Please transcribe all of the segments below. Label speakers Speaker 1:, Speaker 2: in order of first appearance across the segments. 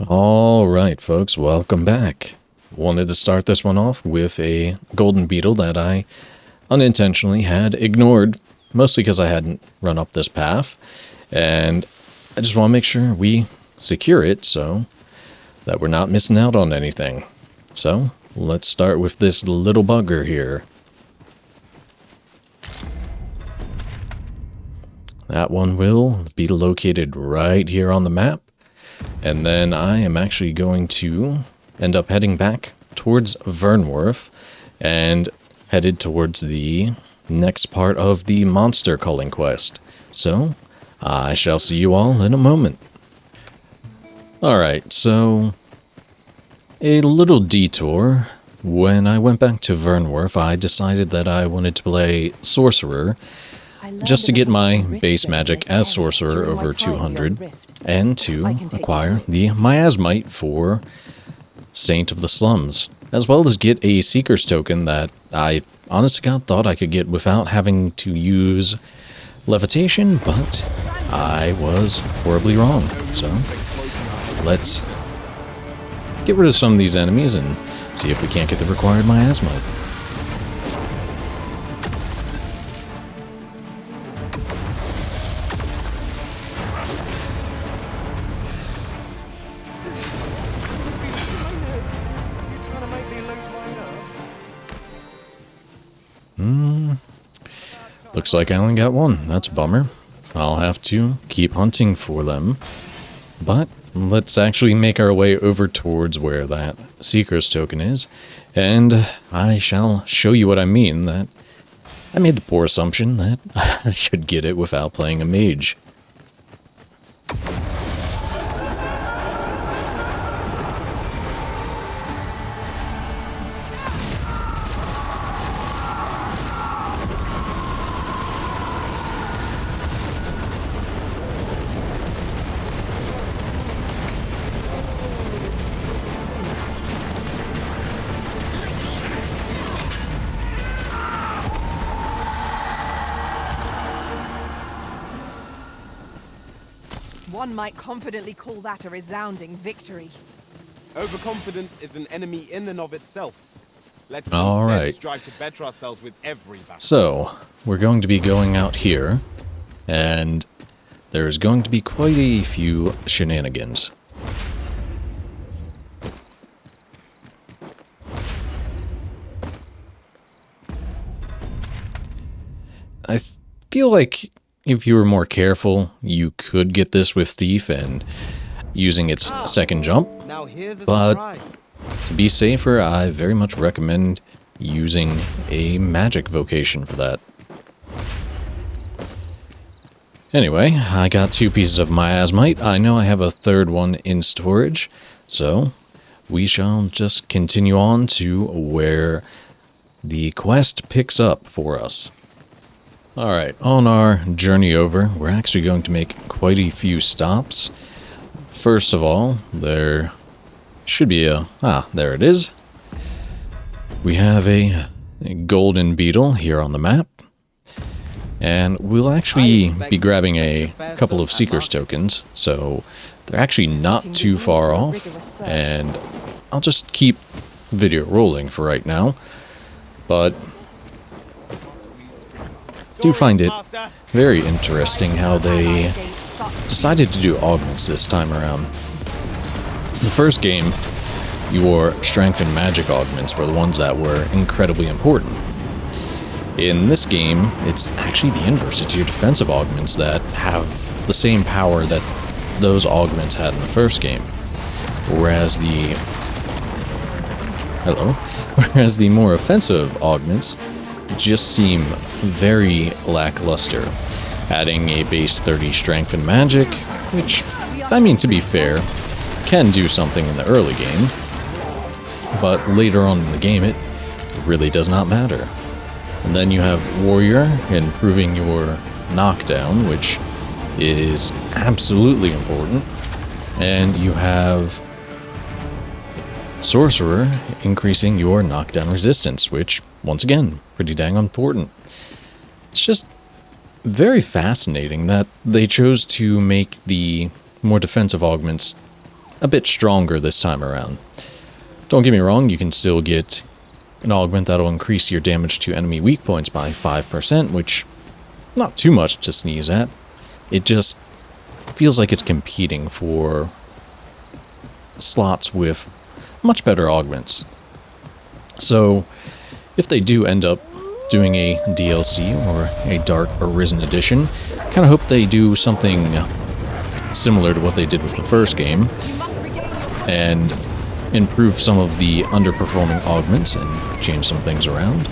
Speaker 1: Alright folks, welcome back. Wanted to start this one off with a Golden Beetle that I unintentionally had ignored, mostly because I hadn't run up this path, and I just want to make sure we secure it so that we're not missing out on anything. So, let's start with this little bugger here. That one will be located right here on the map. And then I am actually going to end up heading back towards Vernworth and headed towards the next part of the Monster Culling quest. So, I shall see you all in a moment. Alright, so a little detour. When I went back to Vernworth, I decided that I wanted to play Sorcerer just to get my base magic as Sorcerer over 200, and to acquire the miasmite for Saint of the Slums, as well as get a Seeker's token that I honest to God thought I could get without having to use levitation, but I was horribly wrong. So let's get rid of some of these enemies and see if we can't get the required miasmite. Looks like I only got one. That's a bummer. I'll have to keep hunting for them. But let's actually make our way over towards where that Seeker's token is, and I shall show you what I mean. That I made the poor assumption that I should get it without playing a mage.
Speaker 2: One might confidently call that a resounding victory.
Speaker 3: Overconfidence is an enemy in and of itself. Let us instead strive to better ourselves with every battle.
Speaker 1: So, we're going to be going out here, and there's going to be quite a few shenanigans. I feel like if you were more careful, you could get this with Thief and using its second jump, but to be safer, I very much recommend using a magic vocation for that. Anyway, I got 2 pieces of miasmite. I know I have a third one in storage, so we shall just continue on to where the quest picks up for us. Alright, on our journey over, we're actually going to make quite a few stops. First of all, there should be a... there it is. We have a Golden Beetle here on the map. And we'll actually be grabbing a couple of Seeker's tokens, so they're actually not too far off. And I'll just keep video rolling for right now. But I do find it very interesting how they decided to do augments this time around. The first game, your strength and magic augments were the ones that were incredibly important. In this game, it's actually the inverse. It's your defensive augments that have the same power that those augments had in the first game. Whereas the more offensive augments just seem very lackluster, adding a base 30 strength and magic, which, I mean, to be fair, can do something in the early game, but later on in the game it really does not matter. And then you have Warrior, improving your knockdown, which is absolutely important, and you have Sorcerer, increasing your knockdown resistance, which, once again, pretty dang important. It's just very fascinating that they chose to make the more defensive augments a bit stronger this time around. Don't get me wrong, you can still get an augment that'll increase your damage to enemy weak points by 5%, which not too much to sneeze at. It just feels like it's competing for slots with much better augments. So if they do end up doing a DLC or a Dark Arisen edition, I kind of hope they do something similar to what they did with the first game and improve some of the underperforming augments and change some things around.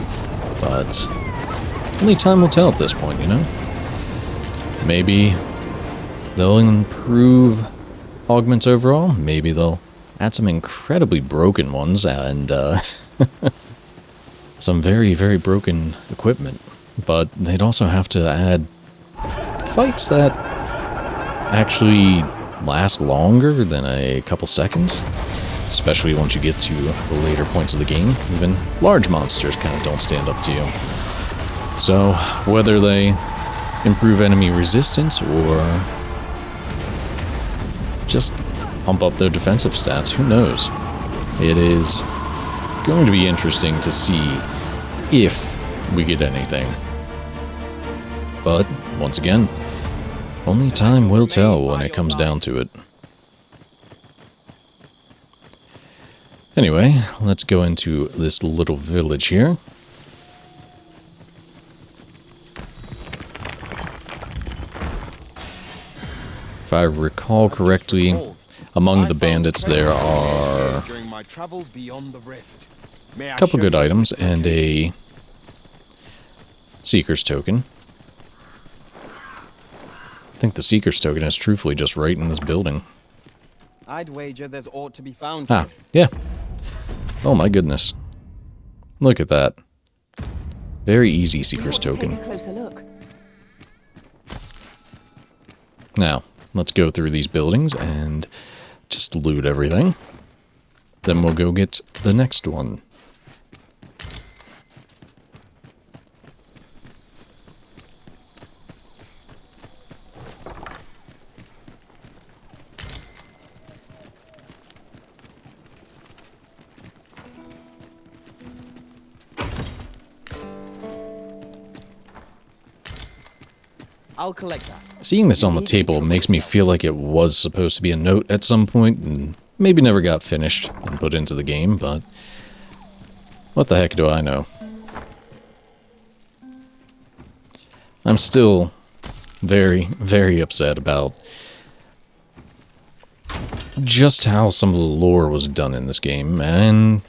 Speaker 1: But only time will tell at this point, you know? Maybe they'll improve augments overall. Maybe they'll add some incredibly broken ones and some very, very broken equipment. But they'd also have to add fights that actually last longer than a couple seconds. Especially once you get to the later points of the game. Even large monsters kind of don't stand up to you. So, whether they improve enemy resistance or just pump up their defensive stats, who knows? It is going to be interesting to see if we get anything. But, once again, only time will tell when it comes down to it. Anyway, let's go into this little village here. If I recall correctly, among the bandits there are a couple good items and a Seeker's token. I think the Seeker's token is truthfully just right in this building.
Speaker 3: I'd wager there's aught to be found
Speaker 1: here. Yeah. Oh my goodness. Look at that. Very easy Seeker's token.
Speaker 2: Take a closer look.
Speaker 1: Now, let's go through these buildings and just loot everything. Then we'll go get the next one.
Speaker 3: I'll collect that.
Speaker 1: Seeing this on the table makes me feel like it was supposed to be a note at some point and maybe never got finished and put into the game, but what the heck do I know? I'm still very, very upset about just how some of the lore was done in this game, and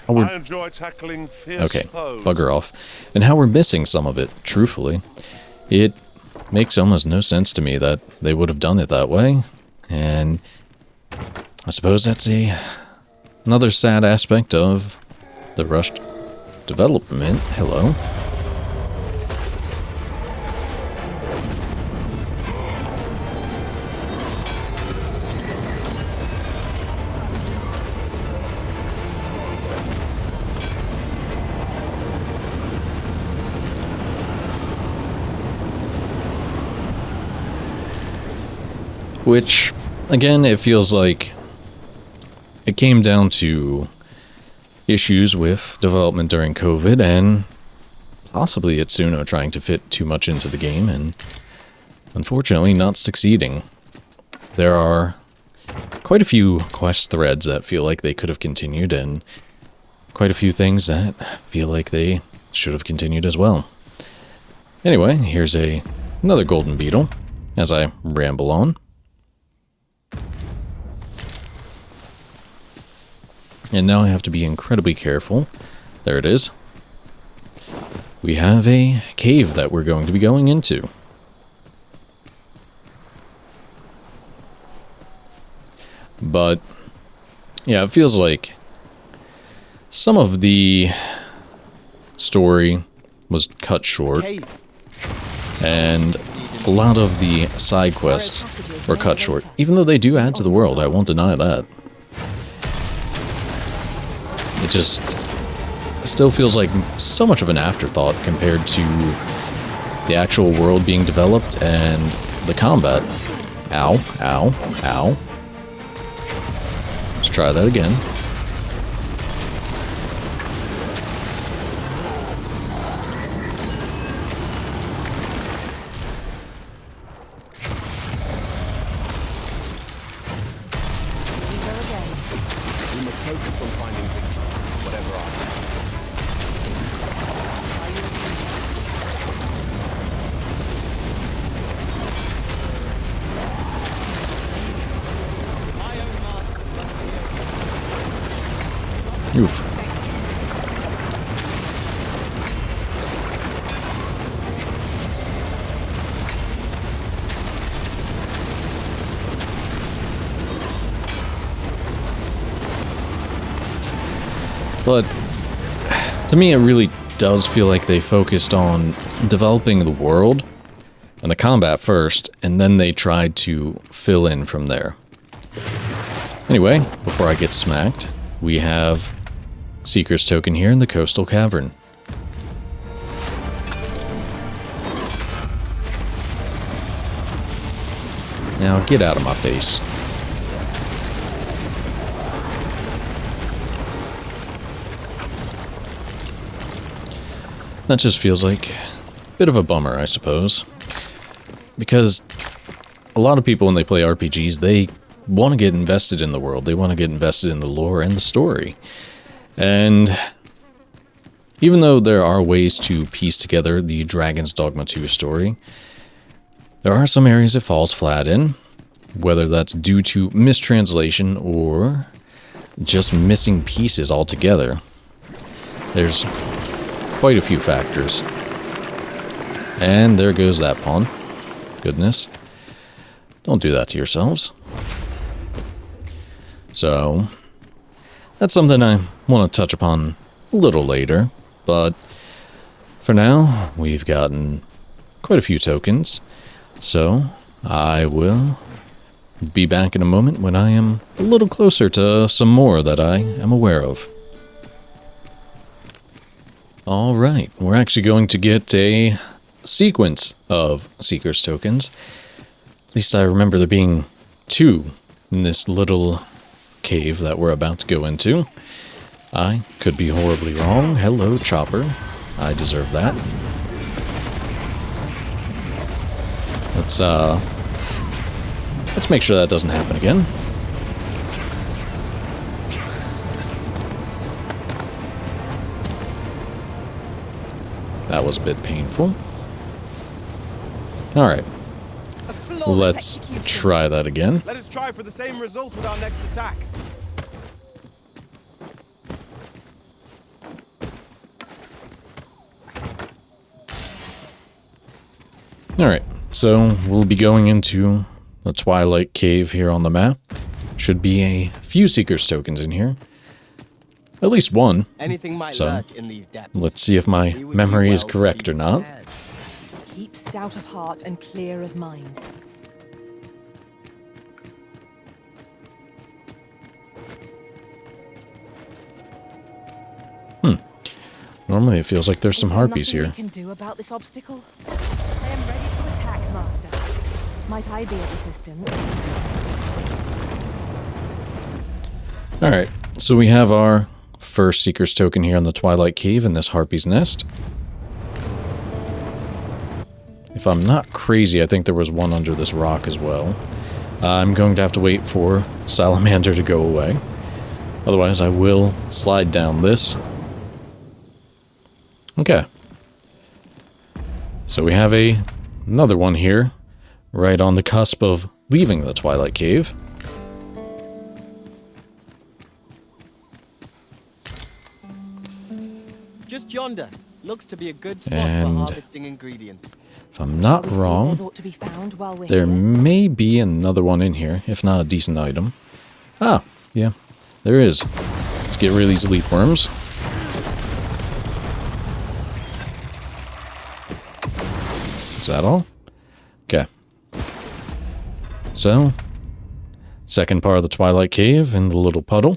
Speaker 1: how we're...
Speaker 4: I enjoy tackling fierce
Speaker 1: Okay,
Speaker 4: foes.
Speaker 1: bugger off. And how we're missing some of it, truthfully. It makes almost no sense to me that they would have done it that way, and I suppose that's another sad aspect of the rushed development. Hello. Which, again, it feels like it came down to issues with development during COVID and possibly Itsuno trying to fit too much into the game and unfortunately not succeeding. There are quite a few quest threads that feel like they could have continued and quite a few things that feel like they should have continued as well. Anyway, here's another Golden Beetle as I ramble on. And now I have to be incredibly careful. There it is. We have a cave that we're going to be going into. But, yeah, it feels like some of the story was cut short. And a lot of the side quests were cut short. Even though they do add to the world, I won't deny that. It just still feels like so much of an afterthought compared to the actual world being developed and the combat. Ow, ow, ow. try that again.
Speaker 3: We must focus on finding victory, whatever our
Speaker 1: Oof. But to me, it really does feel like they focused on developing the world and the combat first, and then they tried to fill in from there. Anyway, before I get smacked, we have Seeker's Token here in the Coastal Cavern. Now get out of my face. That just feels like a bit of a bummer, I suppose. Because a lot of people, when they play RPGs, they want to get invested in the world. They want to get invested in the lore and the story. And even though there are ways to piece together the Dragon's Dogma 2 story, there are some areas it falls flat in, whether that's due to mistranslation or just missing pieces altogether. There's quite a few factors. And there goes that pawn. Goodness. Don't do that to yourselves. So, that's something I want to touch upon a little later, but for now, we've gotten quite a few tokens, so I will be back in a moment when I am a little closer to some more that I am aware of. Alright, we're actually going to get a sequence of Seeker's Tokens. At least I remember there being 2 in this little cave that we're about to go into. I could be horribly wrong. Hello, Chopper. I deserve that. Let's make sure that doesn't happen again. That was a bit painful. Alright. Let's try that again.
Speaker 3: Let us try for the same result with our next attack.
Speaker 1: Alright, so we'll be going into the Twilight Cave here on the map. Should be a few Seeker's Tokens in here. At least one.
Speaker 4: Anything might
Speaker 1: So,
Speaker 4: lurk in these depths.
Speaker 1: let's see if my memory is correct or not.
Speaker 2: Keep stout of heart and clear of mind.
Speaker 1: Normally it feels like there's some harpies
Speaker 2: Nothing
Speaker 1: here.
Speaker 2: we can do about this obstacle? I am ready to attack, Master. Might I be of assistance?
Speaker 1: Alright, so we have our first Seeker's Token here in the Twilight Cave in this Harpy's Nest. If I'm not crazy, I think there was one under this rock as well. I'm going to have to wait for Salamander to go away. Otherwise, I will slide down this. Okay. So we have another one here, right on the cusp of leaving the Twilight Cave.
Speaker 4: Just yonder. Looks to be a good spot
Speaker 1: And
Speaker 4: for harvesting ingredients.
Speaker 1: if I'm not
Speaker 2: Shall we see
Speaker 1: wrong,
Speaker 2: what ought to be found while we're
Speaker 1: there
Speaker 2: here?
Speaker 1: may be another one in here, if not a decent item. Ah, yeah, there is. Let's get rid of these leaf worms. Is that all? Okay. So, second part of the Twilight Cave in the little puddle.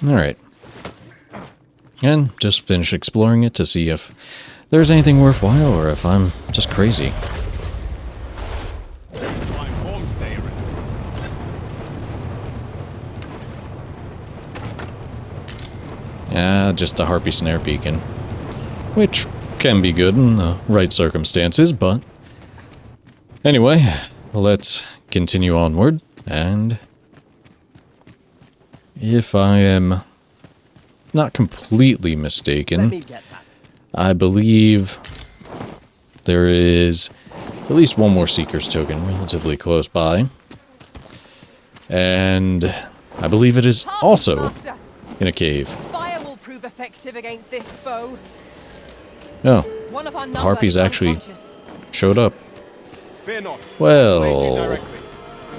Speaker 1: Alright. And just finish exploring it to see if there's anything worthwhile or if I'm just crazy. Just a Harpy snare beacon. Which can be good in the right circumstances, but... Anyway, let's continue onward, and... If I am not completely mistaken,
Speaker 4: Let me get that.
Speaker 1: I believe there is at least one more Seeker's token relatively close by. And I believe it is also
Speaker 2: Master,
Speaker 1: in a cave.
Speaker 2: fire will prove effective against this foe.
Speaker 1: Oh,
Speaker 2: One of our
Speaker 1: the
Speaker 2: number
Speaker 1: Harpies
Speaker 2: is
Speaker 1: actually
Speaker 2: unconscious.
Speaker 1: showed up.
Speaker 3: Fear not.
Speaker 1: Well,
Speaker 3: Slay you directly.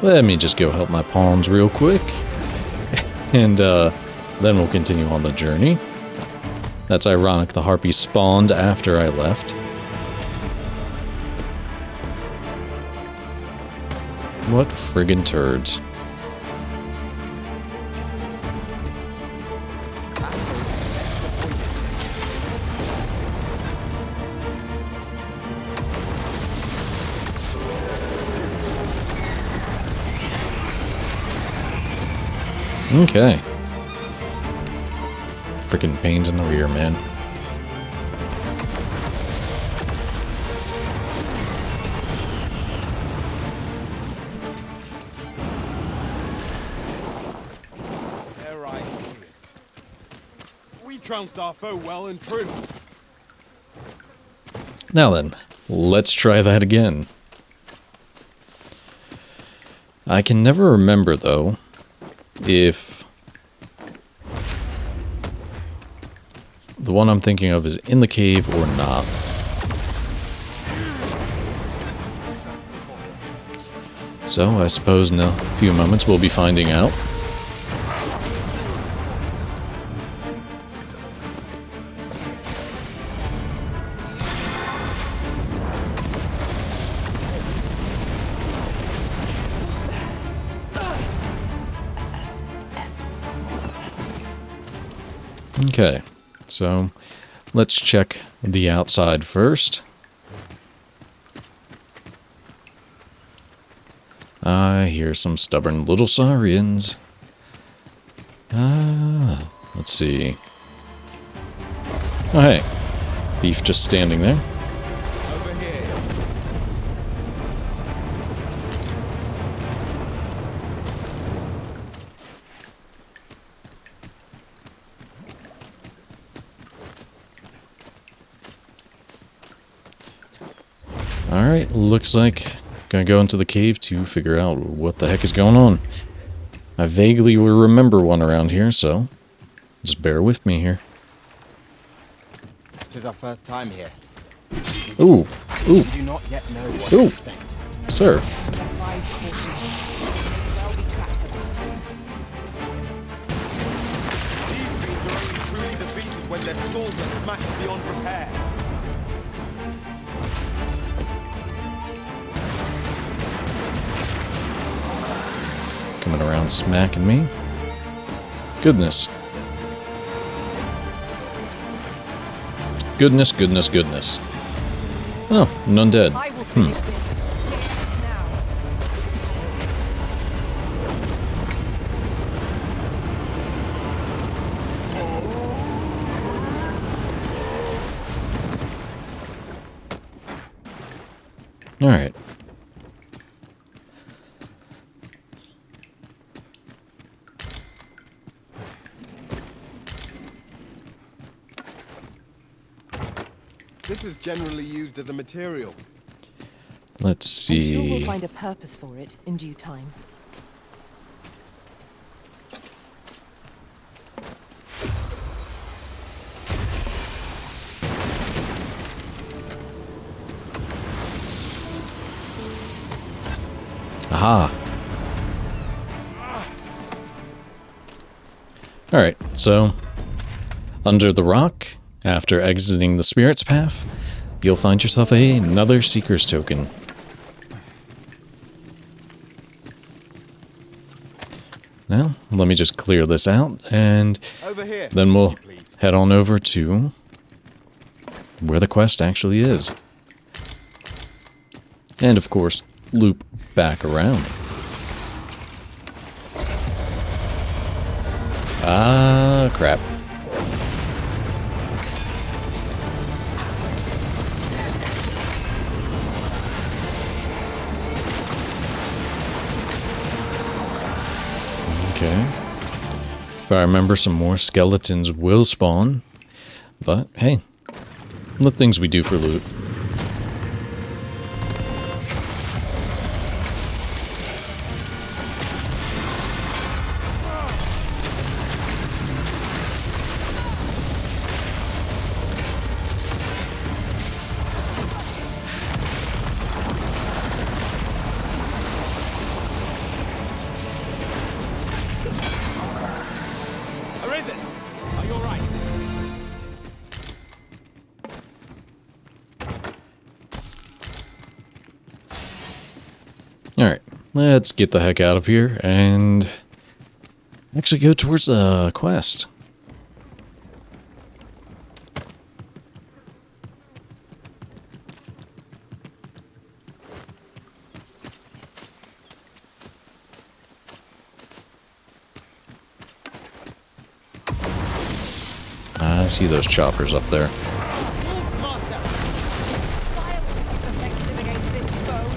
Speaker 1: let me just go help my pawns real quick. And then we'll continue on the journey. That's ironic, the Harpies spawned after I left. What friggin' turds. Okay. Freaking pains in the rear, man.
Speaker 3: There I see it. We trounced our foe well and true.
Speaker 1: Now then, let's try that again. I can never remember, though, if the one I'm thinking of is in the cave or not. So, I suppose in a few moments we'll be finding out. Okay, so let's check the outside first. I hear some stubborn little Saurians. Let's see. Oh, hey. Thief just standing there.
Speaker 3: Over here.
Speaker 1: Alright, looks like gonna go into the cave to figure out what the heck is going on. I vaguely remember one around here, so just bear with me here.
Speaker 4: This is our first time here.
Speaker 1: Ooh, ooh,
Speaker 4: We do not yet know what
Speaker 1: Ooh.
Speaker 4: to expect.
Speaker 1: sir.
Speaker 2: Advise caution. There will be traps about.
Speaker 3: These fiends are only truly defeated when their skulls are smashed beyond repair.
Speaker 1: Coming around smacking me. Goodness. Goodness, goodness, goodness. Oh, an undead.
Speaker 2: I will finish this. Now.
Speaker 1: Alright.
Speaker 3: This is generally used as a material.
Speaker 1: Let's
Speaker 2: I'm sure we'll
Speaker 1: see.
Speaker 2: find a purpose for it in due time.
Speaker 1: Aha. Alright, so under the rock, after exiting the Spirit's Path, you'll find yourself another Seeker's Token. Now, let me just clear this out, and
Speaker 3: Over here.
Speaker 1: then we'll
Speaker 3: please.
Speaker 1: head on over to where the quest actually is. And of course, loop back around. Ah, crap. Okay. If I remember, some more skeletons will spawn. But, hey, the things we do for loot.
Speaker 3: Arisen, are you all right?
Speaker 1: Alright, let's get the heck out of here and actually go towards the quest. I see those choppers up there.
Speaker 3: Master,
Speaker 2: Violently effective against this foe.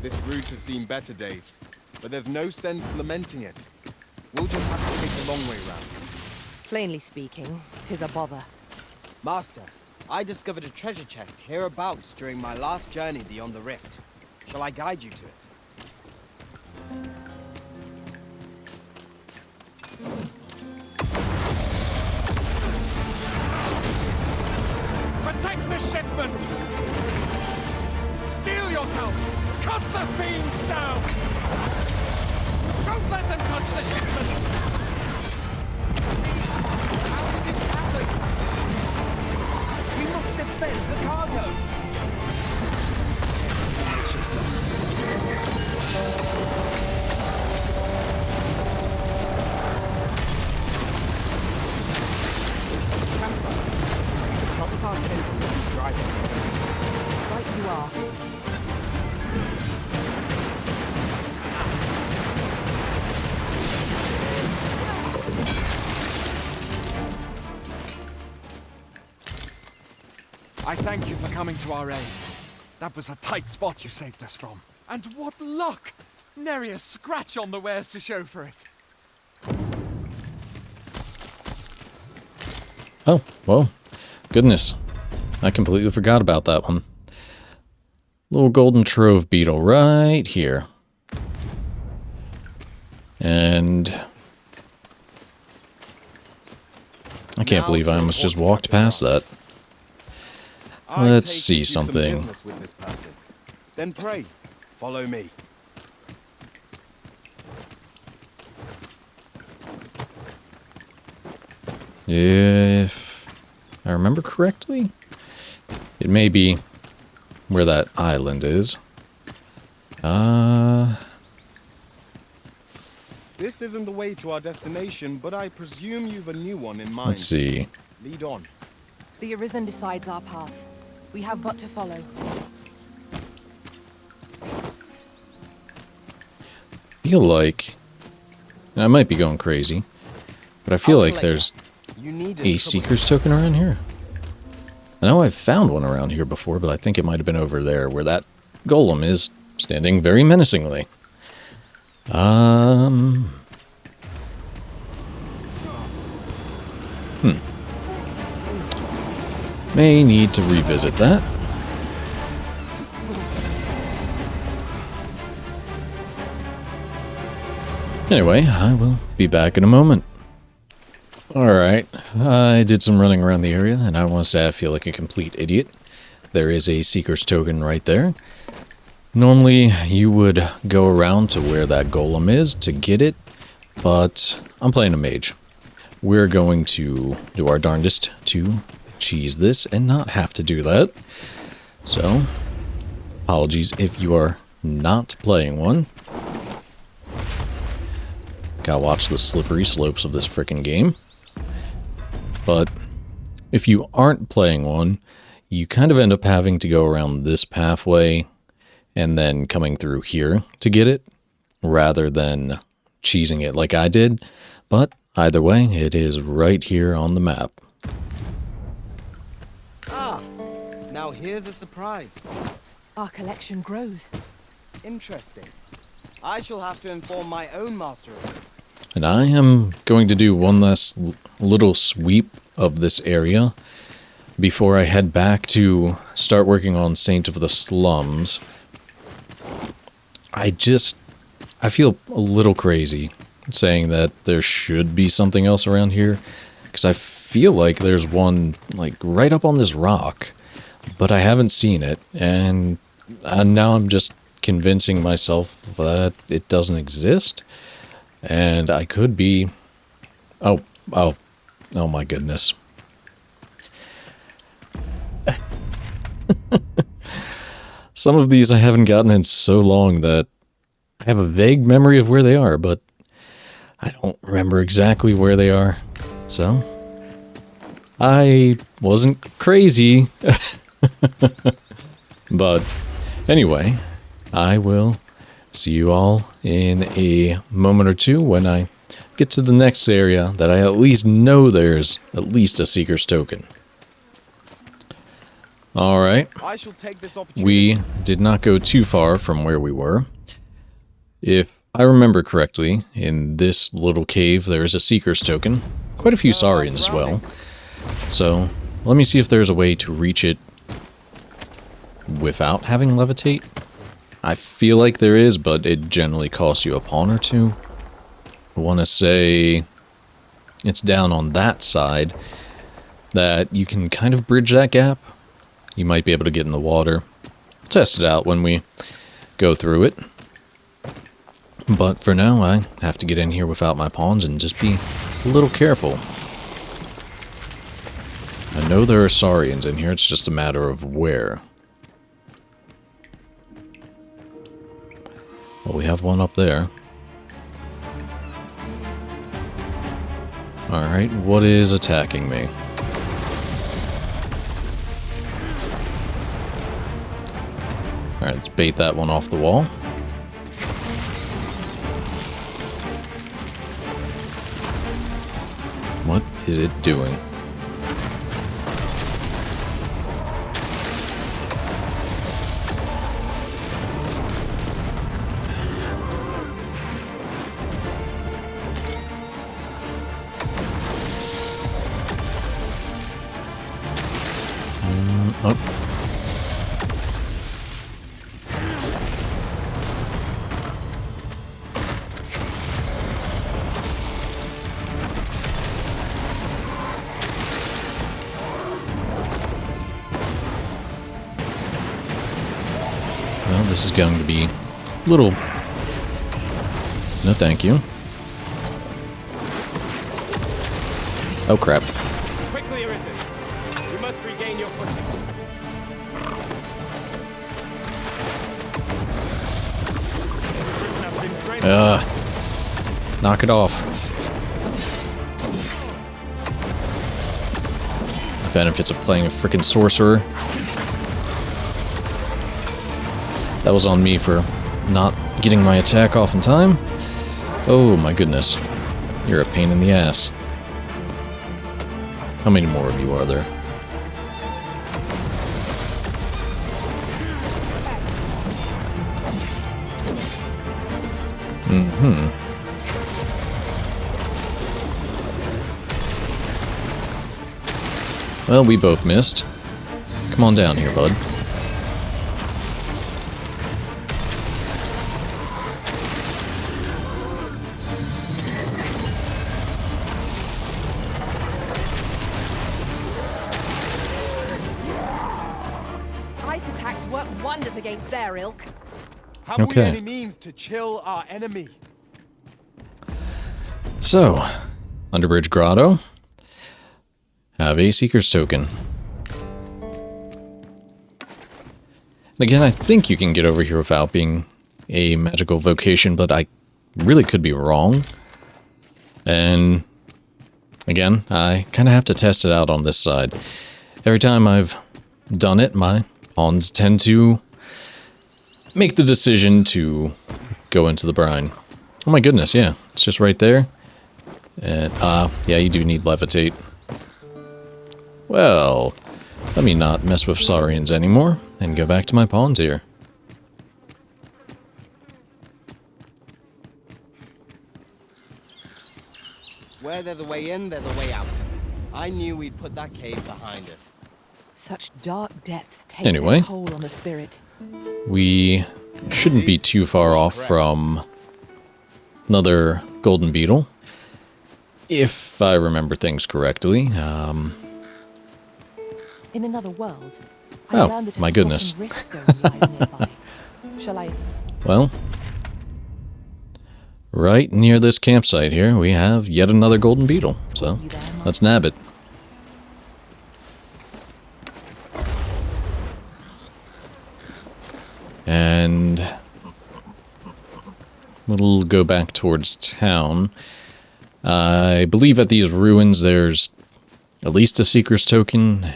Speaker 3: this route has seen better days, but there's no sense lamenting it. We'll just have to take the long way round.
Speaker 2: Plainly speaking, 'tis a bother.
Speaker 4: Master, I discovered a treasure chest hereabouts during my last journey beyond the rift. Shall I guide you to it?
Speaker 5: Protect the shipment! Steel yourselves! Cut the fiends down! Don't let them touch the shipment!
Speaker 3: How did this happen? We must defend the cargo!
Speaker 4: Campsite. The proper car tends to be driving.
Speaker 2: Right you are.
Speaker 5: I thank you for coming to our aid. That was a tight spot you saved us from. And what luck! Nary a scratch on the wares to show for it.
Speaker 1: Oh, well, goodness. I completely forgot about that one. Little golden trove beetle right here. And I can't believe I almost just walked past that. Let's see something.
Speaker 3: Business with this person. Then pray, follow me.
Speaker 1: If I remember correctly, it may be where that island is.
Speaker 3: This isn't the way to our destination, but I presume you've a new one in mind.
Speaker 1: Let's see.
Speaker 3: Lead on.
Speaker 2: The Arisen decides our path. We have but to follow.
Speaker 1: Feel like, and I might be going crazy, but I feel like there's
Speaker 3: You need
Speaker 1: a Seeker's token around here. I know I've found one around here before, but I think it might have been over there where that golem is standing very menacingly. May need to revisit that. Anyway, I will be back in a moment. Alright, I did some running around the area, and I want to say I feel like a complete idiot. There is a Seeker's token right there. Normally, you would go around to where that golem is to get it, but I'm playing a mage. We're going to do our darndest to cheese this and not have to do that. So, apologies if you are not playing one. Gotta watch the slippery slopes of this frickin' game. But if you aren't playing one, you kind of end up having to go around this pathway and then coming through here to get it, rather than cheesing it like I did, but either way, it is right here on the map.
Speaker 4: Ah, now here's a surprise.
Speaker 2: Our collection grows.
Speaker 4: Interesting. I shall have to inform my own master of this.
Speaker 1: And I am going to do one last little sweep of this area before I head back to start working on Saint of the Slums. I feel a little crazy saying that there should be something else around here, because I feel like there's one like right up on this rock, but I haven't seen it, and now I'm just convincing myself that it doesn't exist, and I could be... Oh my goodness. Some of these I haven't gotten in so long that I have a vague memory of where they are, but I don't remember exactly where they are. So, I wasn't crazy. But anyway, I will see you all in a moment or two when I get to the next area that I at least know there's at least a Seeker's Token. Alright,
Speaker 3: I shall take this opportunity.
Speaker 1: we did not go too far from where we were. If I remember correctly, in this little cave there is a Seeker's Token. Quite a few Saurians as well. So, let me see if there's a way to reach it without having levitate. I feel like there is, but it generally costs you a pawn or two. I want to say it's down on that side that you can kind of bridge that gap. You might be able to get in the water. Test it out when we go through it. But for now, I have to get in here without my pawns and just be a little careful. I know there are Saurians in here, it's just a matter of where. Well, we have one up there. Alright, what is attacking me? Alright, let's bait that one off the wall. What is it doing? Oh. Well, this is going to be a little... No, thank you. Oh, crap.
Speaker 3: Quickly, Arithis. You must regain your footing.
Speaker 1: Knock it off. Benefits of playing a frickin' sorcerer. That was on me for not getting my attack off in time. Oh my goodness. You're a pain in the ass. How many more of you are there? Well, we both missed. Come on down here, bud.
Speaker 2: Ice attacks work wonders against their ilk.
Speaker 3: Have we
Speaker 1: Okay.
Speaker 3: any means to chill our enemy?
Speaker 1: So, Underbridge Grotto. Have a Seeker's Token. And again, I think you can get over here without being a magical vocation, but I really could be wrong. And again, I kind of have to test it out on this side. Every time I've done it, my pawns tend to make the decision to go into the brine. Oh my goodness, yeah. It's just right there. And, yeah, you do need levitate. Well, let me not mess with Saurians anymore and go back to my pawns here.
Speaker 4: Where there's a way in, there's a way out. I knew we'd put that cave behind us.
Speaker 2: Such dark depths take
Speaker 1: Anyway.
Speaker 2: their toll on the spirit.
Speaker 1: We shouldn't be too far off from another Golden Beetle. If I remember things correctly.
Speaker 2: In another world,
Speaker 1: Oh,
Speaker 2: I learned that
Speaker 1: my
Speaker 2: a
Speaker 1: goodness.
Speaker 2: forgotten riftstone lies nearby. Shall I?
Speaker 1: Well, right near this campsite here, we have yet another Golden Beetle. So, let's nab it. And we'll go back towards town. I believe at these ruins there's at least a Seeker's Token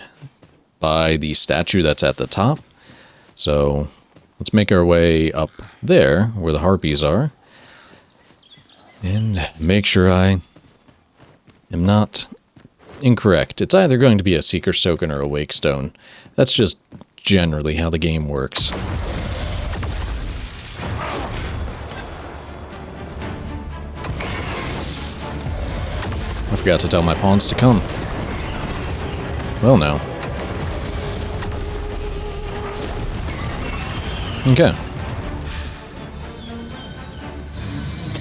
Speaker 1: by the statue that's at the top. So let's make our way up there where the Harpies are. And make sure I am not incorrect. It's either going to be a Seeker's Token or a Wake Stone. That's just generally how the game works. I forgot to tell my pawns to come. Well, no. Okay.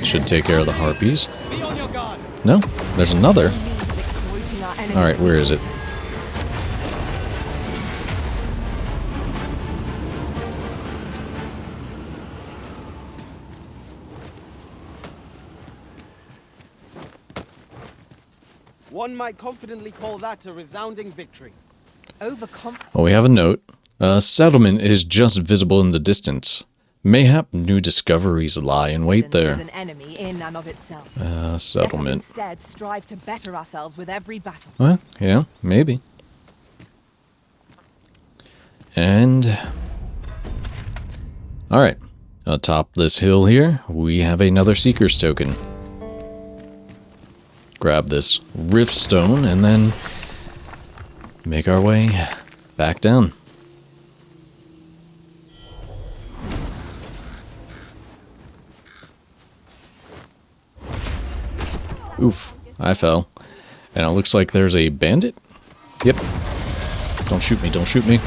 Speaker 1: Should take care of the Harpies. No? There's another? Alright, where is it?
Speaker 4: One might confidently call that a resounding victory.
Speaker 1: Well, we have a note. A settlement is just visible in the distance. Mayhap new discoveries lie in wait there.
Speaker 2: An enemy in and of itself.
Speaker 1: Settlement.
Speaker 2: Let us instead strive to better ourselves with every battle.
Speaker 1: Well, yeah, maybe. And... Alright. Atop this hill here, we have another Seeker's Token. Grab this Rift Stone and then make our way back down. Oof, I fell. And it looks like there's a bandit? Yep. Don't shoot me, don't shoot me.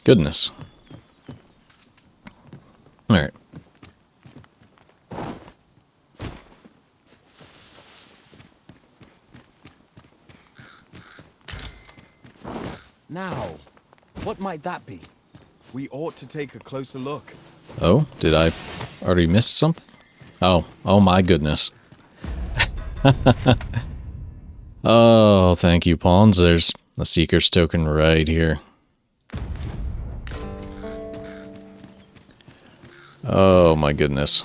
Speaker 1: Goodness. Alright.
Speaker 4: Now, what might that be?
Speaker 3: We ought to take a closer look.
Speaker 1: Oh, did I already miss something? Oh my goodness. Oh, thank you, pawns. There's a Seeker's Token right here. Oh my goodness.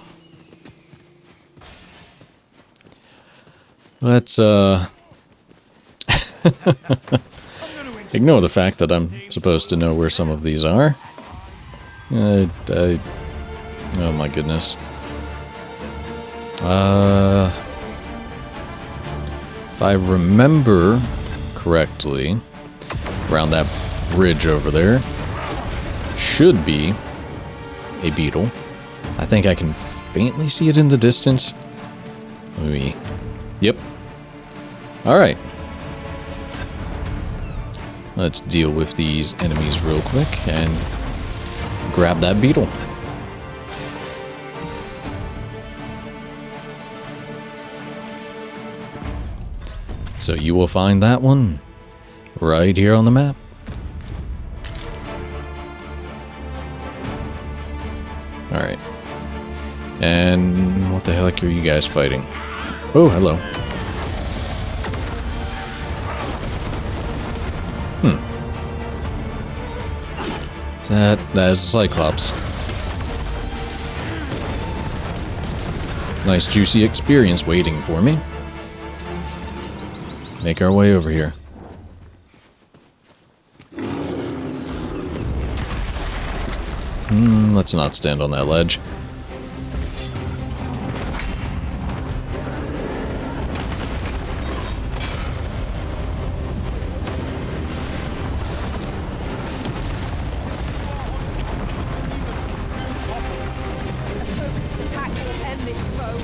Speaker 1: Let's ignore the fact that I'm supposed to know where some of these are. Oh my goodness. If I remember correctly, around that bridge over there should be a beetle. I think I can faintly see it in the distance. Maybe. Yep. Alright. Let's deal with these enemies real quick and grab that beetle. So you will find that one right here on the map. Alright. And what the heck are you guys fighting? Oh, hello. That is a Cyclops. Nice juicy experience waiting for me. make our way over here. Let's not stand on that ledge.
Speaker 2: Attack will end this foe.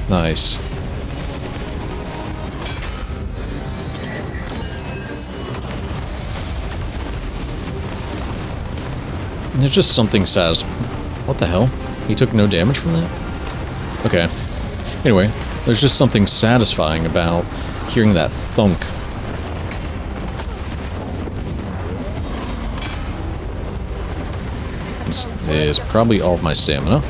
Speaker 1: Nice. There's just something What the hell? He took no damage from that? Okay. Anyway, there's just something satisfying about hearing that thunk. This is probably all of my stamina.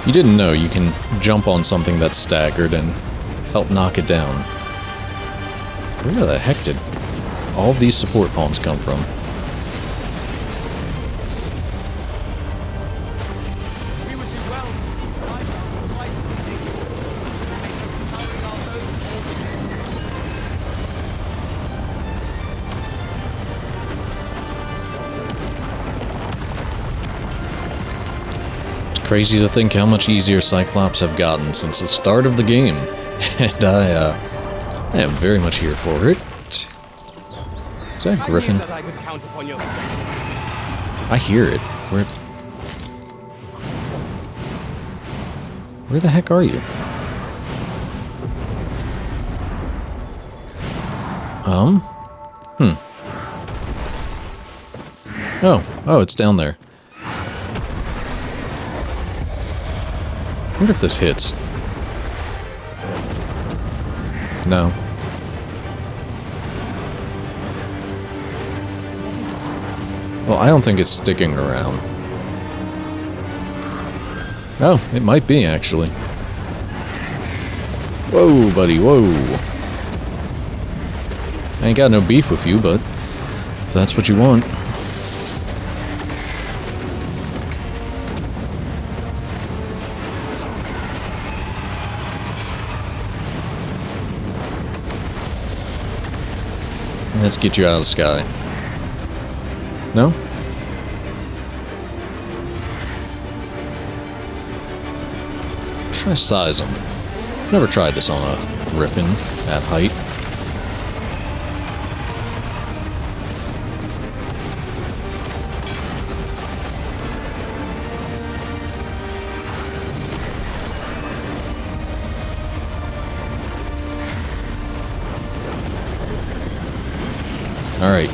Speaker 1: You didn't know you can jump on something that's staggered and help knock it down. Where the heck did all of these support pawns come from?
Speaker 4: We would do well to keep an eye out for light
Speaker 1: Crazy to think how much easier Cyclops have gotten since the start of the game, and I am very much here for it. Is that a Griffin?
Speaker 4: that I could count upon your strength.
Speaker 1: I hear it. Where the heck are you? Oh, it's down there. I wonder if this hits. No. Well, I don't think it's sticking around. Oh, it might be, actually. Whoa, buddy, whoa. I ain't got no beef with you, but if that's what you want. Let's get you out of the sky. No? Let's try size them. Never tried this on a Griffin at height. Alright.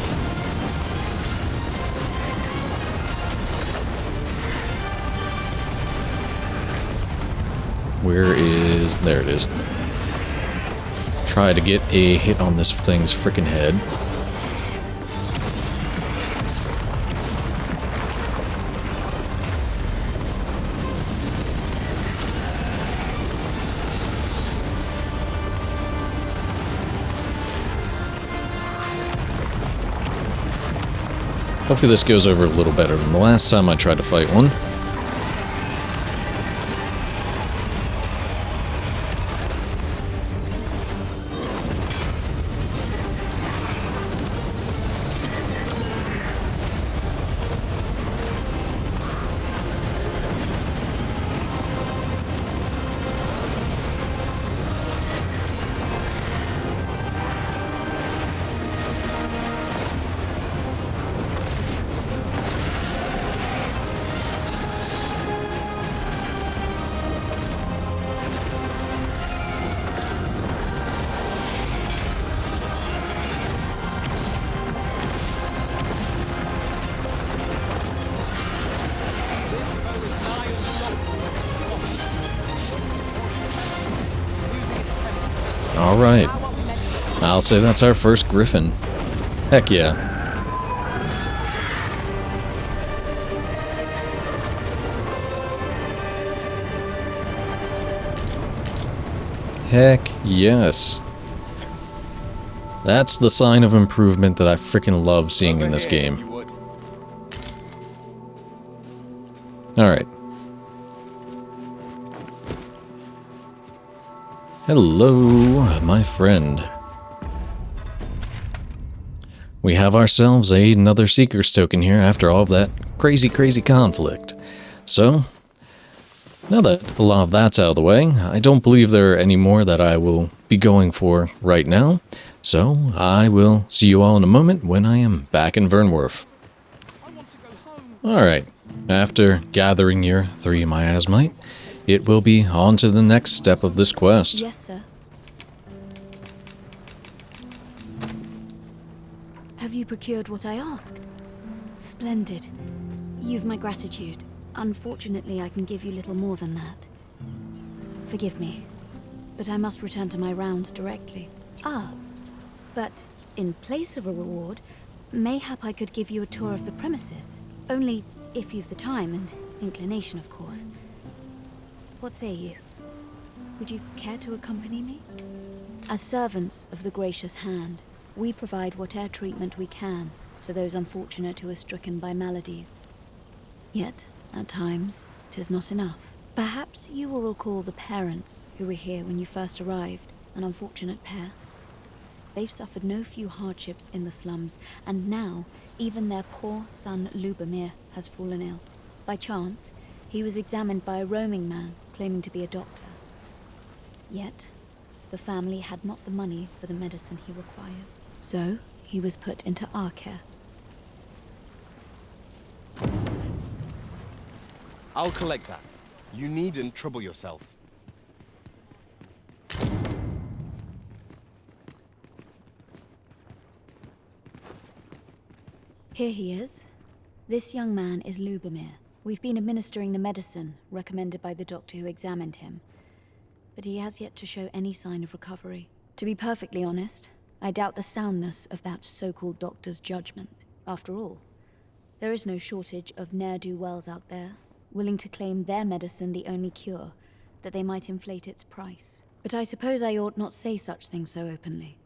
Speaker 1: Where is... There it is. Try to get a hit on this thing's frickin' head. Hopefully this goes over a little better than the last time I tried to fight one. Alright. I'll say that's our first Griffin. Heck yeah. Heck yes. That's the sign of improvement that I freaking love seeing in this
Speaker 3: Over here, if
Speaker 1: game.
Speaker 3: you would.
Speaker 1: Alright. Hello, my friend. We have ourselves another Seeker's token here after all of that crazy conflict. So, now that a lot of that's out of the way, I don't believe there are any more that I will be going for right now. So, I will see you all in a moment when I am back in Vernworth. Alright, after gathering your 3 miasmite, it will be on to the next step of this quest.
Speaker 2: Yes, sir. Have you procured what I asked? Splendid. You've my gratitude. Unfortunately, I can give you little more than that. Forgive me, but I must return to my rounds directly. Ah, but in place of a reward, mayhap I could give you a tour of the premises. Only if you've the time and inclination, of course. What say you? Would you care to accompany me? As servants of the gracious hand, we provide whatever treatment we can to those unfortunate who are stricken by maladies. Yet, at times, 'tis not enough. Perhaps you will recall the parents who were here when you first arrived, an unfortunate pair. They've suffered no few hardships in the slums, and now even their poor son Lubomir has fallen ill. By chance, he was examined by a roaming man claiming to be a doctor. Yet, the family had not the money for the medicine he required. So, he was put into our care.
Speaker 3: I'll collect that. You needn't trouble yourself.
Speaker 2: Here he is. This young man is Lubomir. We've been administering the medicine recommended by the doctor who examined him, but he has yet to show any sign of recovery. To be perfectly honest, I doubt the soundness of that so-called doctor's judgment. After all, there is no shortage of ne'er-do-wells out there, willing to claim their medicine the only cure, that they might inflate its price. But I suppose I ought not say such things so openly.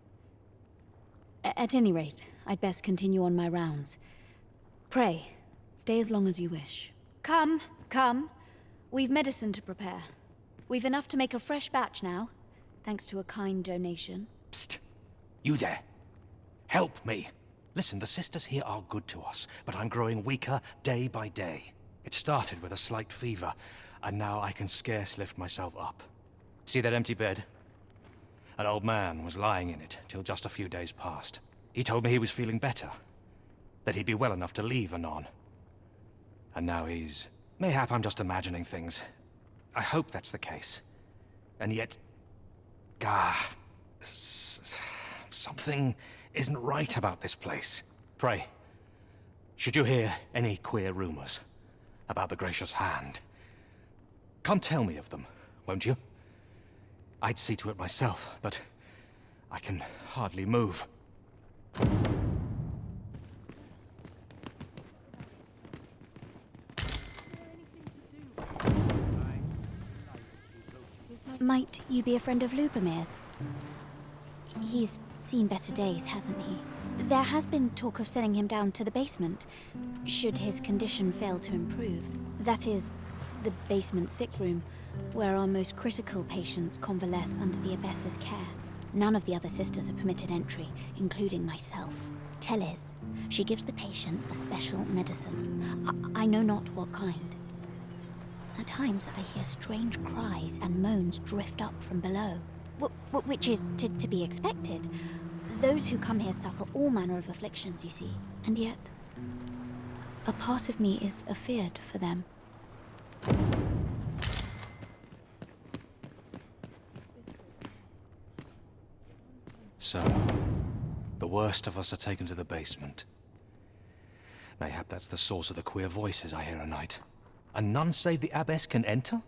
Speaker 2: At any rate, I'd best continue on my rounds. Pray, stay as long as you wish. Come, come. We've medicine to prepare. We've enough to make a fresh batch now, thanks to a kind donation.
Speaker 6: Psst! You there! Help me! Listen, the sisters here are good to us, but I'm growing weaker day by day. It started with a slight fever, and now I can scarce lift myself up. See that empty bed? An old man was lying in it till just a few days past. He told me he was feeling better, that he'd be well enough to leave anon. And now he's... Mayhap I'm just imagining things. I hope that's the case. And yet... something isn't right about this place. Pray, should you hear any queer rumors about the Gracious Hand, come tell me of them, won't you? I'd see to it myself, but I can hardly move.
Speaker 7: Might you be a friend of Lubomir's? He's seen better days, hasn't he? There has been talk of sending him down to the basement, should his condition fail to improve. That is, the basement sick room, where our most critical patients convalesce under the abbess's care. None of the other sisters are permitted entry, including myself. Teles, she gives the patients a special medicine. I know not what kind. At times I hear strange cries and moans drift up from below. Which is to be expected. Those who come here suffer all manner of afflictions, you see. And yet, a part of me is afeard for them.
Speaker 6: So, the worst of us are taken to the basement. Mayhap that's the source of the queer voices I hear at night. And none save the abbess can enter?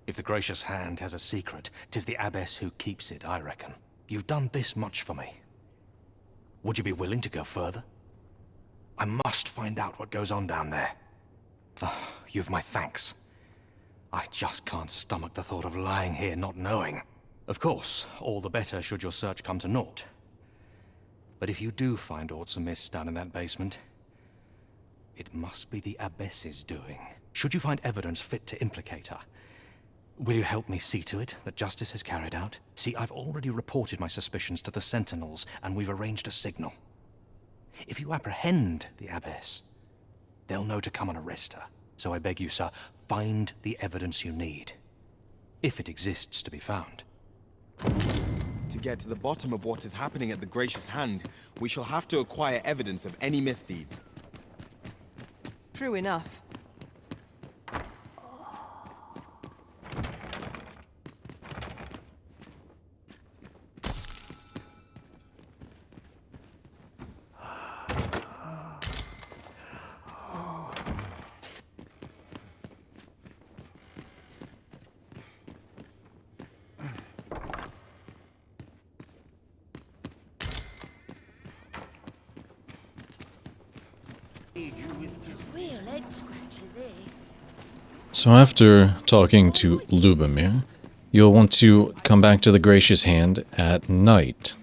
Speaker 6: If the Gracious Hand has a secret, 'tis the abbess who keeps it, I reckon. You've done this much for me. Would you be willing to go further? I must find out what goes on down there. Oh, you've my thanks. I just can't stomach the thought of lying here not knowing. Of course, all the better should your search come to naught. But if you do find aught amiss down in that basement, it must be the Abbess's doing. Should you find evidence fit to implicate her, will you help me see to it that justice is carried out? See, I've already reported my suspicions to the Sentinels, and we've arranged a signal. If you apprehend the Abbess, they'll know to come and arrest her. So I beg you, sir, find the evidence you need, if it exists to be found.
Speaker 3: To get to the bottom of what is happening at the Gracious Hand, we shall have to acquire evidence of any misdeeds.
Speaker 8: True enough.
Speaker 9: Real head scratcher, this.
Speaker 1: So after talking to Lubomir, you'll want to come back to the Gracious Hand at night.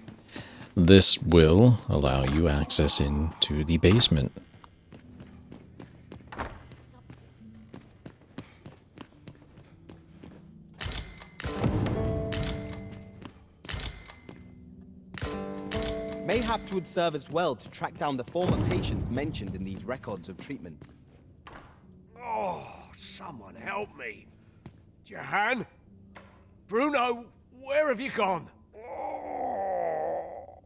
Speaker 1: This will allow you access into the basement.
Speaker 4: Mayhap it would serve as well to track down the former patients mentioned in these records of treatment.
Speaker 10: Oh, someone help me. Jahan? Bruno, where have you gone? Oh.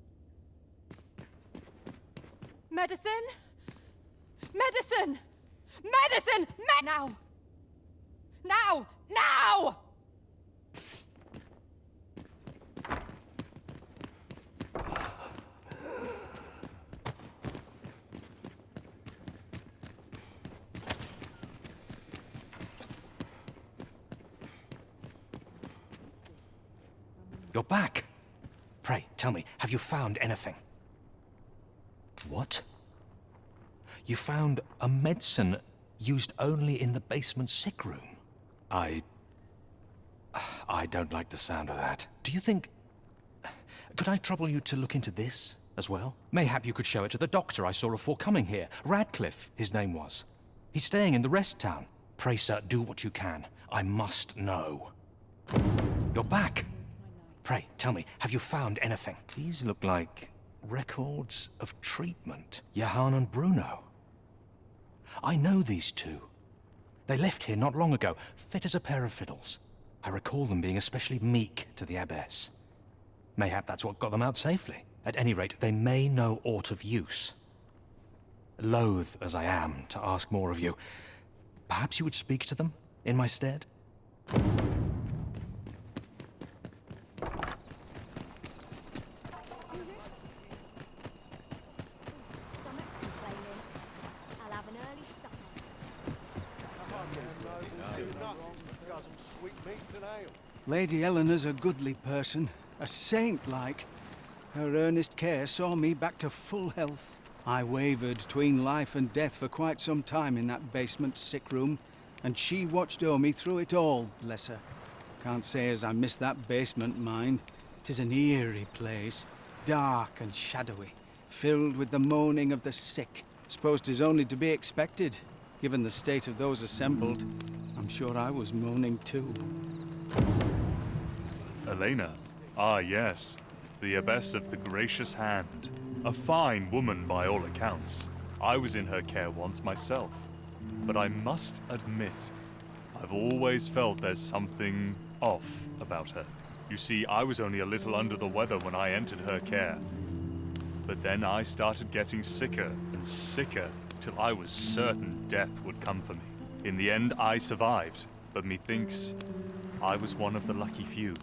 Speaker 8: Medicine? Medicine! Medicine! Now! Now! Now!
Speaker 6: You're back. Pray, tell me, have you found anything? What? You found a medicine used only in the basement sick room? I don't like the sound of that. Do you think... Could I trouble you to look into this as well? Mayhap you could show it to the doctor I saw before coming here. Radcliff, his name was. He's staying in the rest town. Pray, sir, do what you can. I must know. You're back. Pray, tell me, have you found anything? These look like records of treatment. Jahan and Bruno. I know these two. They left here not long ago, fit as a pair of fiddles. I recall them being especially meek to the Abbess. Mayhap that's what got them out safely. At any rate, they may know aught of use. Loath as I am to ask more of you, perhaps you would speak to them in my stead?
Speaker 11: Lady Eleanor's a goodly person, a saint-like. Her earnest care saw me back to full health. I wavered between life and death for quite some time in that basement sick room, and she watched o'er me through it all, bless her. Can't say as I miss that basement, mind. 'Tis an eerie place, dark and shadowy, filled with the moaning of the sick. Suppose 'tis only to be expected, given the state of those assembled. I'm sure I was moaning too.
Speaker 12: Elena? Ah, yes. The Abbess of the Gracious Hand. A fine woman by all accounts. I was in her care once myself. But I must admit, I've always felt there's something off about her. You see, I was only a little under the weather when I entered her care. But then I started getting sicker and sicker till I was certain death would come for me. In the end, I survived, but methinks I was one of the lucky few.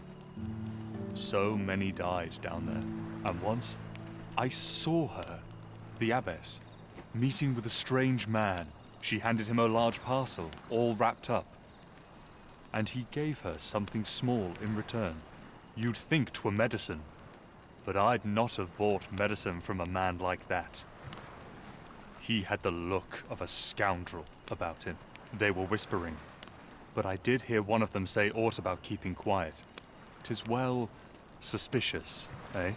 Speaker 12: So many died down there, and once I saw her, the Abbess, meeting with a strange man. She handed him a large parcel, all wrapped up, and he gave her something small in return. You'd think 'twere medicine, but I'd not have bought medicine from a man like that. He had the look of a scoundrel about him. They were whispering, but I did hear one of them say aught about keeping quiet. 'Tis well suspicious, eh?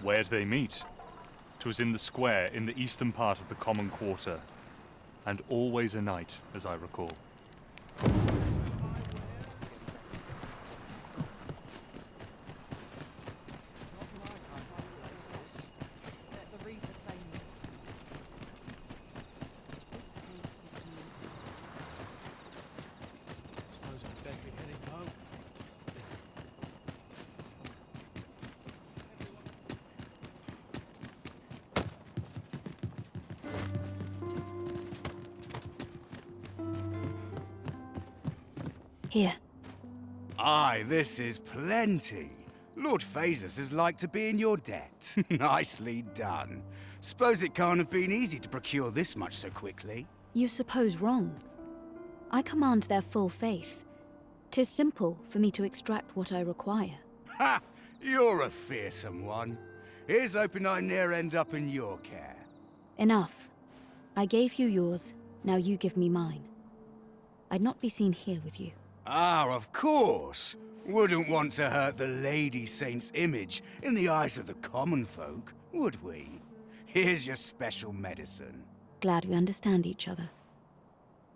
Speaker 12: Where'd they meet? 'Twas in the square in the eastern part of the common quarter, and always a night, as I recall.
Speaker 2: Here.
Speaker 13: Aye, this is plenty. Lord Phasus is like to be in your debt. Nicely done. Suppose it can't have been easy to procure this much so quickly.
Speaker 2: You suppose wrong. I command their full faith. 'Tis simple for me to extract what I require.
Speaker 13: Ha! You're a fearsome one. Here's hoping I ne'er end up in your care.
Speaker 2: Enough. I gave you yours, now you give me mine. I'd not be seen here with you.
Speaker 13: Ah, of course. Wouldn't want to hurt the Lady Saint's image in the eyes of the common folk, would we? Here's your special medicine.
Speaker 2: Glad we understand each other.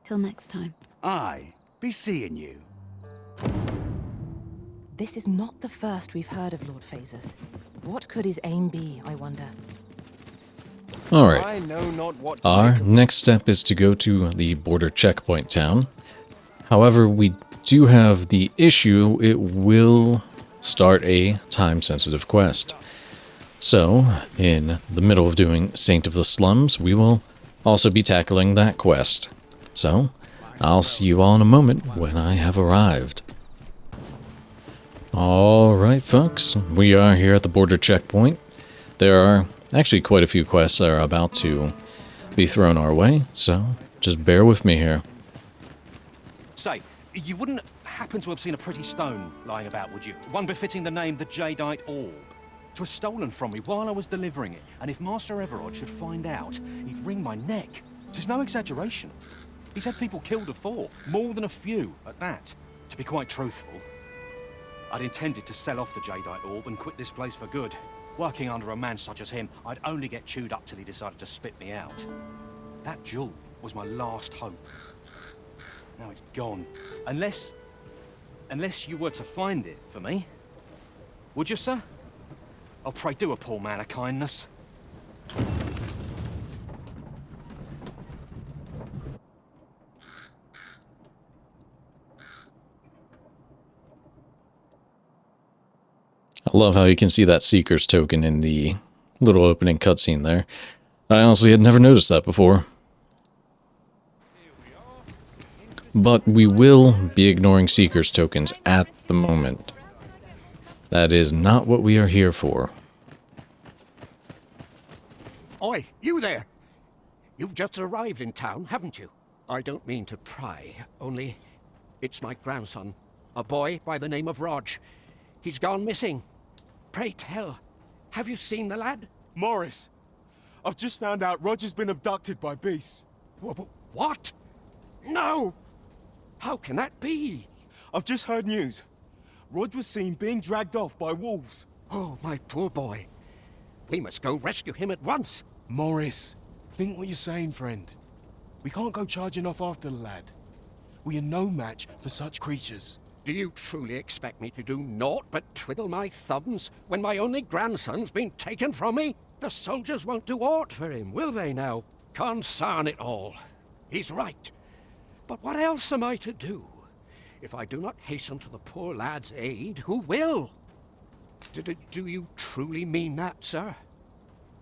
Speaker 2: Till next time.
Speaker 13: Aye, be seeing you.
Speaker 14: This is not the first we've heard of Lord Phasus. What could his aim be, I wonder?
Speaker 1: Alright.
Speaker 3: I know not what to
Speaker 1: Our
Speaker 3: make of
Speaker 1: next step is to go to the border checkpoint town. However, we do have the issue, it will start a time-sensitive quest. So, in the middle of doing Saint of the Slums, we will also be tackling that quest. So, I'll see you all in a moment when I have arrived. Alright folks, we are here at the border checkpoint. There are actually quite a few quests that are about to be thrown our way, so just bear with me here.
Speaker 6: Say, you wouldn't happen to have seen a pretty stone lying about, would you? One befitting the name the Jadeite Orb. It was stolen from me while I was delivering it, and if Master Everard should find out, he'd wring my neck. 'Tis no exaggeration. He's had people killed before, more than a few at that. To be quite truthful, I'd intended to sell off the Jadeite Orb and quit this place for good. Working under a man such as him, I'd only get chewed up till he decided to spit me out. That jewel was my last hope. Now it's gone. Unless you were to find it for me. Would you, sir? Oh, pray do a poor man a kindness.
Speaker 1: I love how you can see that Seeker's token in the little opening cutscene there. I honestly had never noticed that before. But we will be ignoring Seeker's tokens at the moment. That is not what we are here for.
Speaker 10: Oi, you there! You've just arrived in town, haven't you? I don't mean to pry, only it's my grandson, a boy by the name of Rog. He's gone missing. Pray tell, have you seen the lad?
Speaker 3: Morris, I've just found out Roger's been abducted by beasts.
Speaker 10: What? No! How can that be?
Speaker 3: I've just heard news. Rog was seen being dragged off by wolves.
Speaker 10: Oh, my poor boy. We must go rescue him at once.
Speaker 3: Morris, think what you're saying, friend. We can't go charging off after the lad. We are no match for such creatures.
Speaker 10: Do you truly expect me to do naught but twiddle my thumbs when my only grandson's been taken from me? The soldiers won't do aught for him, will they now? Consarn it all. He's right. But what else am I to do? If I do not hasten to the poor lad's aid, who will? Do you truly mean that, sir?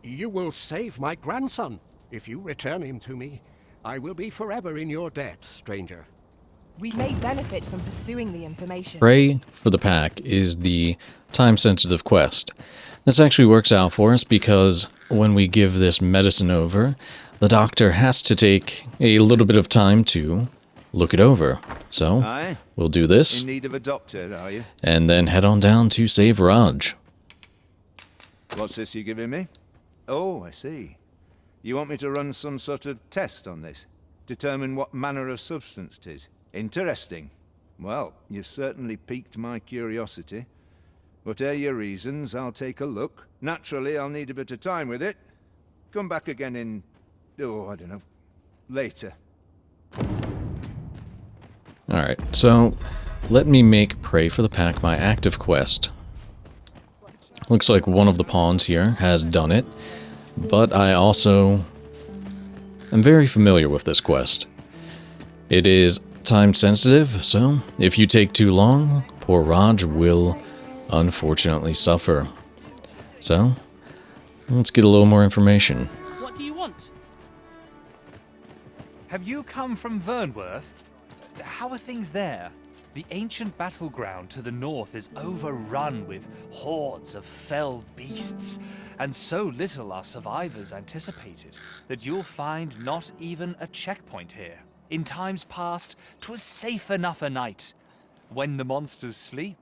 Speaker 10: You will save my grandson. If you return him to me, I will be forever in your debt, stranger.
Speaker 8: We may benefit from pursuing the information.
Speaker 1: Pray for the Pack is the time-sensitive quest. This actually works out for us because when we give this medicine over, the doctor has to take a little bit of time to look it over. So, we'll do this.
Speaker 15: In need of a doctor, are you?
Speaker 1: And then head on down to save Raj.
Speaker 15: What's this you're giving me? Oh, I see. You want me to run some sort of test on this? Determine what manner of substance 'tis? Interesting. Well, you've certainly piqued my curiosity. Whatever your reasons, I'll take a look. Naturally, I'll need a bit of time with it. Come back again in, oh, I don't know, later.
Speaker 1: Alright, so let me make Prey for the Pack my active quest. Looks like one of the pawns here has done it, but I also am very familiar with this quest. It is time sensitive, so if you take too long, poor Raj will unfortunately suffer. So, let's get a little more information.
Speaker 16: What do you want?
Speaker 17: Have you come from Vernworth? How are things there? The ancient battleground to the north is overrun with hordes of fell beasts, and so little are survivors anticipated that you'll find not even a checkpoint here. In times past, 'twas safe enough a night, when the monsters sleep,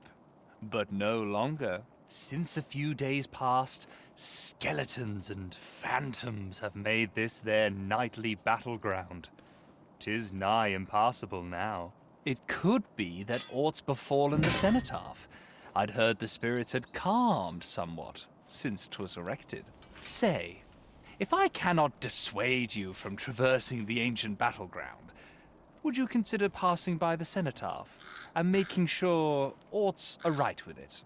Speaker 17: but no longer. Since a few days past, skeletons and phantoms have made this their nightly battleground. 'Tis nigh impassable now. It could be that aught's befallen the cenotaph. I'd heard the spirits had calmed somewhat since 'twas erected. Say, if I cannot dissuade you from traversing the ancient battleground, would you consider passing by the cenotaph and making sure aught's aright with it?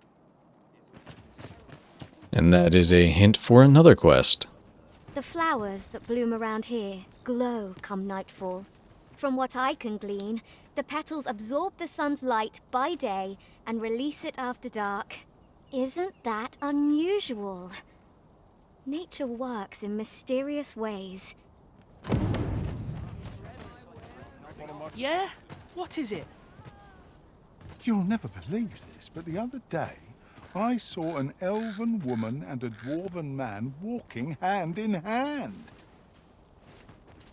Speaker 1: And that is a hint for another quest.
Speaker 7: The flowers that bloom around here glow come nightfall. From what I can glean, the petals absorb the sun's light by day and release it after dark. Isn't that unusual? Nature works in mysterious ways.
Speaker 16: Yeah? What is it?
Speaker 18: You'll never believe this, but the other day, I saw an elven woman and a dwarven man walking hand in hand.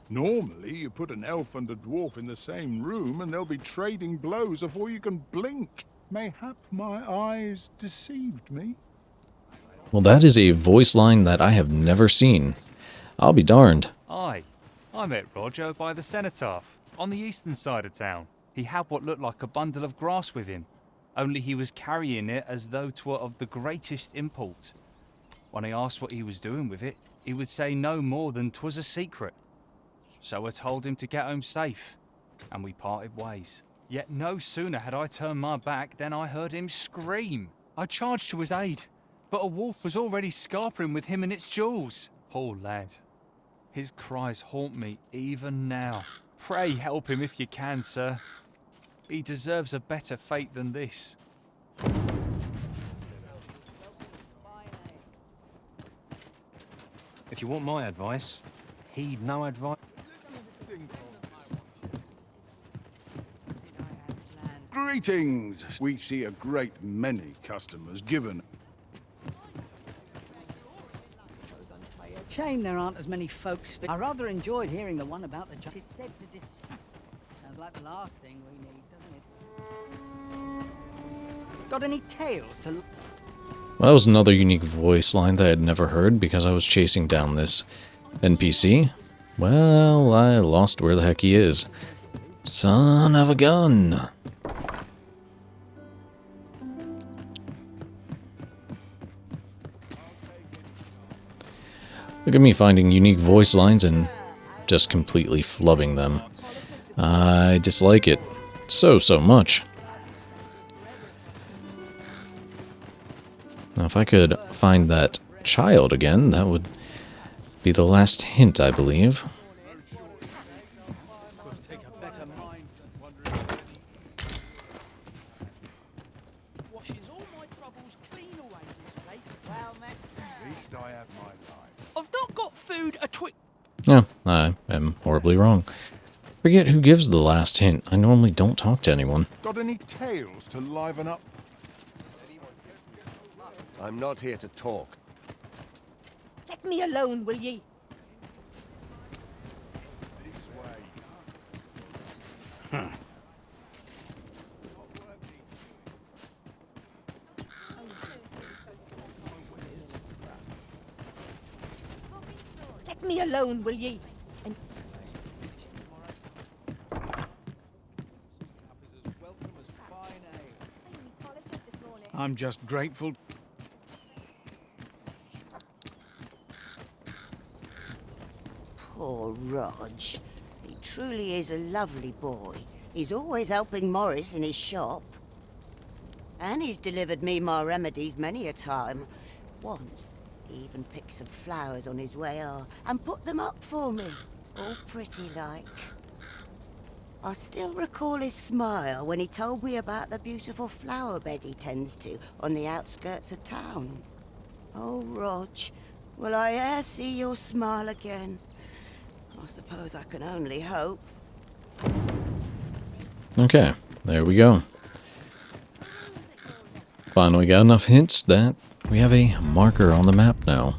Speaker 18: Normally, you put an elf and a dwarf in the same room and they'll be trading blows before you can blink. Mayhap my eyes deceived me.
Speaker 1: Well, that is a voice line that I have never seen. I'll be darned.
Speaker 17: Aye, I met Roger by the cenotaph, on the eastern side of town. He had what looked like a bundle of grass with him, only he was carrying it as though 'twere of the greatest import. When I asked what he was doing with it, he would say no more than 'twas a secret. So I told him to get home safe, and we parted ways. Yet no sooner had I turned my back than I heard him scream. I charged to his aid, but a wolf was already scarpering with him and its jewels. Poor lad. His cries haunt me even now. Pray help him if you can, sir. He deserves a better fate than this.
Speaker 6: If you want my advice, heed no advice.
Speaker 18: Greetings! We see a great many customers given.
Speaker 19: Shame there aren't as many folks. I rather enjoyed hearing the one about the justice said to this. Sounds like the last thing we need, doesn't it? Got any tales to...
Speaker 1: Well, that was another unique voice line that I had never heard because I was chasing down this NPC. Well, I lost where the heck he is. Son of a gun. Look at me finding unique voice lines and just completely flubbing them. I dislike it so much. Now, if I could find that child again, that would be the last hint, I believe.
Speaker 16: I've not got food a twig.
Speaker 1: Yeah, I am horribly wrong. Forget who gives the last hint. I normally don't talk to anyone.
Speaker 18: Got any tales to liven up?
Speaker 20: I'm not here to talk.
Speaker 9: Let me alone, will ye?
Speaker 18: This way.
Speaker 9: Let me alone, will ye? And
Speaker 11: I'm just grateful.
Speaker 21: Poor Rog. He truly is a lovely boy. He's always helping Morris in his shop. And he's delivered me my remedies many a time. Once, he even picked some flowers on his way and put them up for me. All pretty like. I still recall his smile when he told me about the beautiful flower bed he tends to on the outskirts of town. Oh, Rog, will I e'er see your smile again? I suppose I can only hope.
Speaker 1: Okay, there we go. Finally got enough hints that we have a marker on the map now.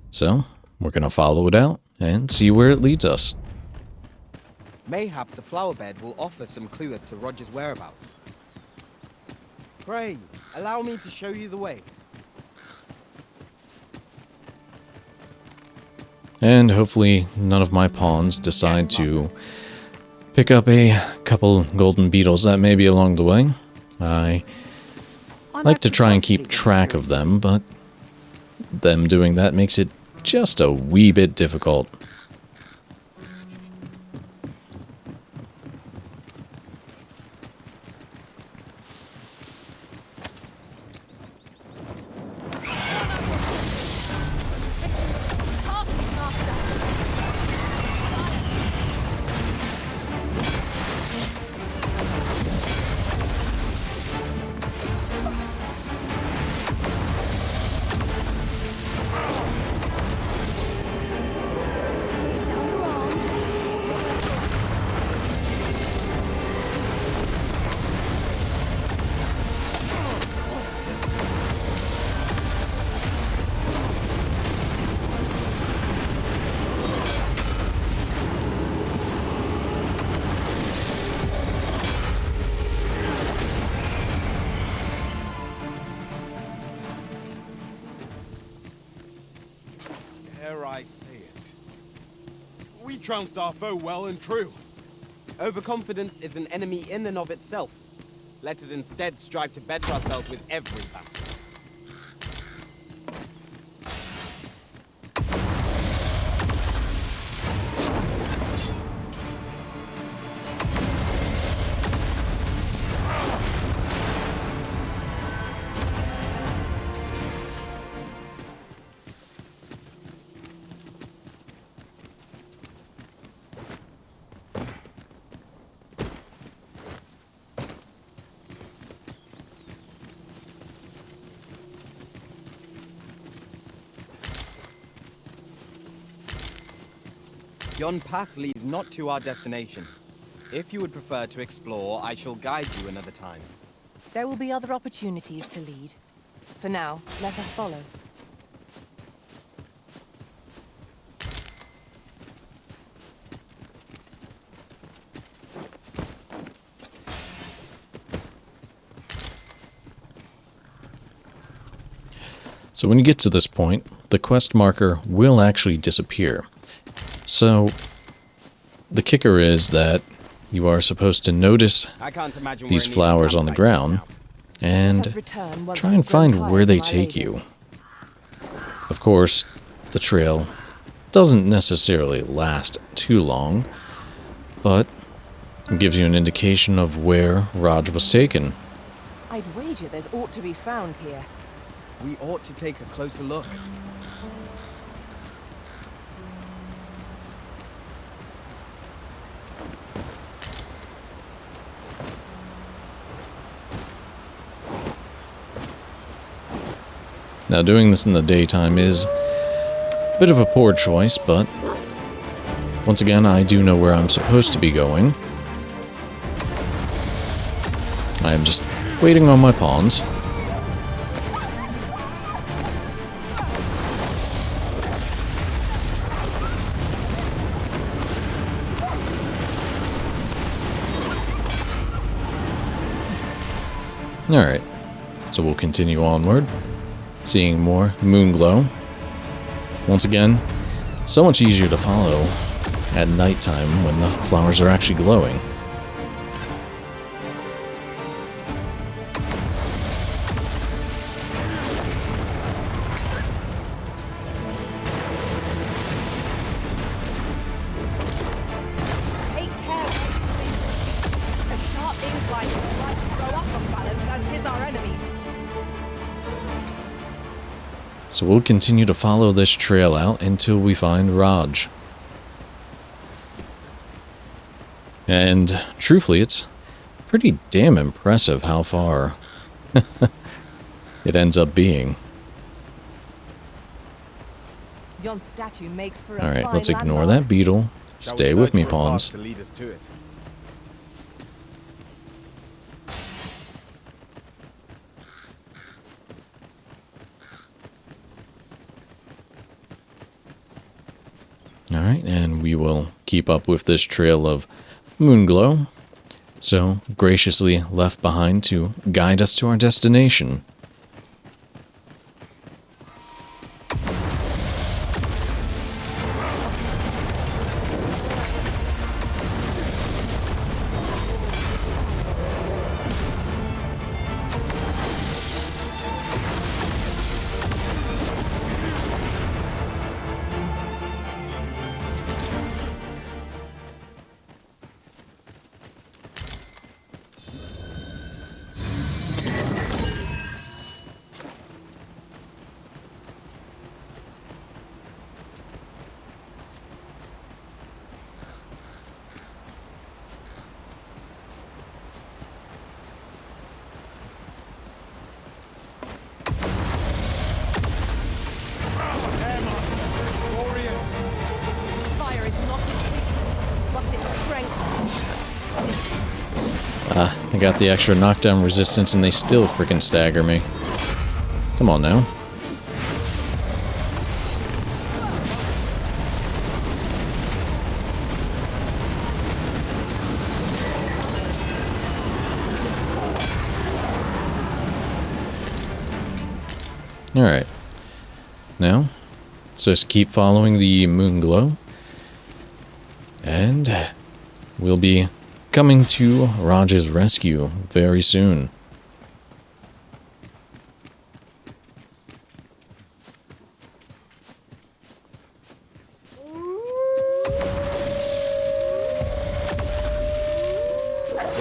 Speaker 1: So, we're going to follow it out and see where it leads us.
Speaker 4: Mayhap the flower bed will offer some clue as to Roger's whereabouts. Pray, allow me to show you the way.
Speaker 1: And hopefully none of my pawns decide to pick up a couple golden beetles that may be along the way. I like to try and keep track of them, but them doing that makes it just a wee bit difficult.
Speaker 3: Dare I say it? We trounced our foe well and true.
Speaker 4: Overconfidence is an enemy in and of itself. Let us instead strive to better ourselves with every battle. Yon path leads not to our destination. If you would prefer to explore, I shall guide you another time.
Speaker 14: There will be other opportunities to lead. For now, let us follow.
Speaker 1: So when you get to this point, the quest marker will actually disappear. So the kicker is that you are supposed to notice these flowers on the ground and try and find where they take you. Of course, the trail doesn't necessarily last too long, but it gives you an indication of where Raj was taken.
Speaker 14: I'd wager there's aught to be found here.
Speaker 4: We ought to take a closer look.
Speaker 1: Now, doing this in the daytime is a bit of a poor choice, but once again, I do know where I'm supposed to be going. I am just waiting on my pawns. Alright, so we'll continue onward, seeing more moonglow. Once again, so much easier to follow at nighttime when the flowers are actually glowing. So we'll continue to follow this trail out until we find Raj. And truthfully, it's pretty damn impressive how far it ends up being.
Speaker 8: Yon statue makes for a
Speaker 1: Alright,
Speaker 8: fine
Speaker 1: let's ignore
Speaker 8: landmark.
Speaker 1: that beetle.
Speaker 3: Shall we
Speaker 1: Stay
Speaker 3: search
Speaker 1: with me,
Speaker 3: for a path
Speaker 1: pawns.
Speaker 3: to lead us to it?
Speaker 1: Alright, and we will keep up with this trail of moonglow, so graciously left behind to guide us to our destination.
Speaker 8: Fire is not its weakness, but its strength.
Speaker 1: I got the extra knockdown resistance and they still freaking stagger me. Come on now. Alright. Now, let's just keep following the moon glow. And we'll be coming to Raj's rescue very soon.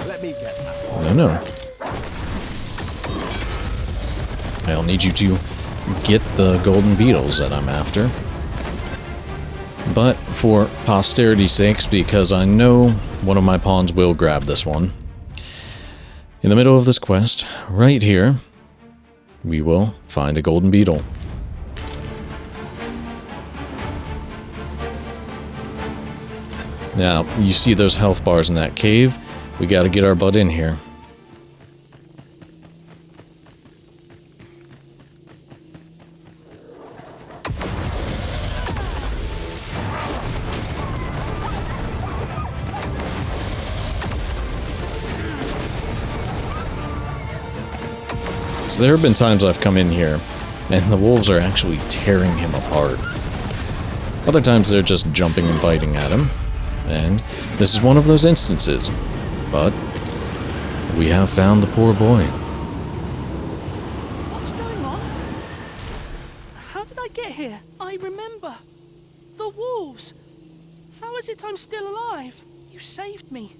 Speaker 3: Let me get that.
Speaker 1: No. I'll need you to get the Golden Beetles that I'm after. But for posterity's sakes, because I know one of my pawns will grab this one, in the middle of this quest, right here, we will find a Golden Beetle. Now, you see those health bars in that cave? We gotta get our butt in here. So there have been times I've come in here, and the wolves are actually tearing him apart. Other times they're just jumping and biting at him, and this is one of those instances. But we have found the poor boy.
Speaker 16: What's going on? How did I get here? I remember. The wolves. How is it I'm still alive? You saved me.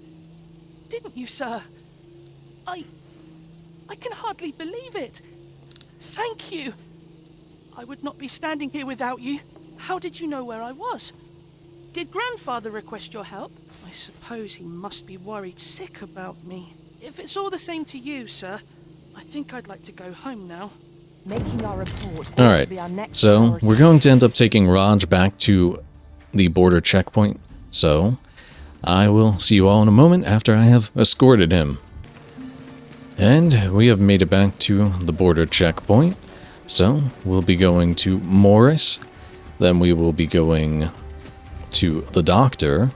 Speaker 16: Didn't you, sir? I can hardly believe it. Thank you. I would not be standing here without you. How did you know where I was? Did Grandfather request your help? I suppose he must be worried sick about me. If it's all the same to you, sir, I think I'd like to go home now.
Speaker 8: Making our report.
Speaker 1: Alright, so we're going to end up taking Raj back to the border checkpoint. So I will see you all in a moment after I have escorted him. And we have made it back to the border checkpoint. So we'll be going to Morris. Then we will be going to the doctor.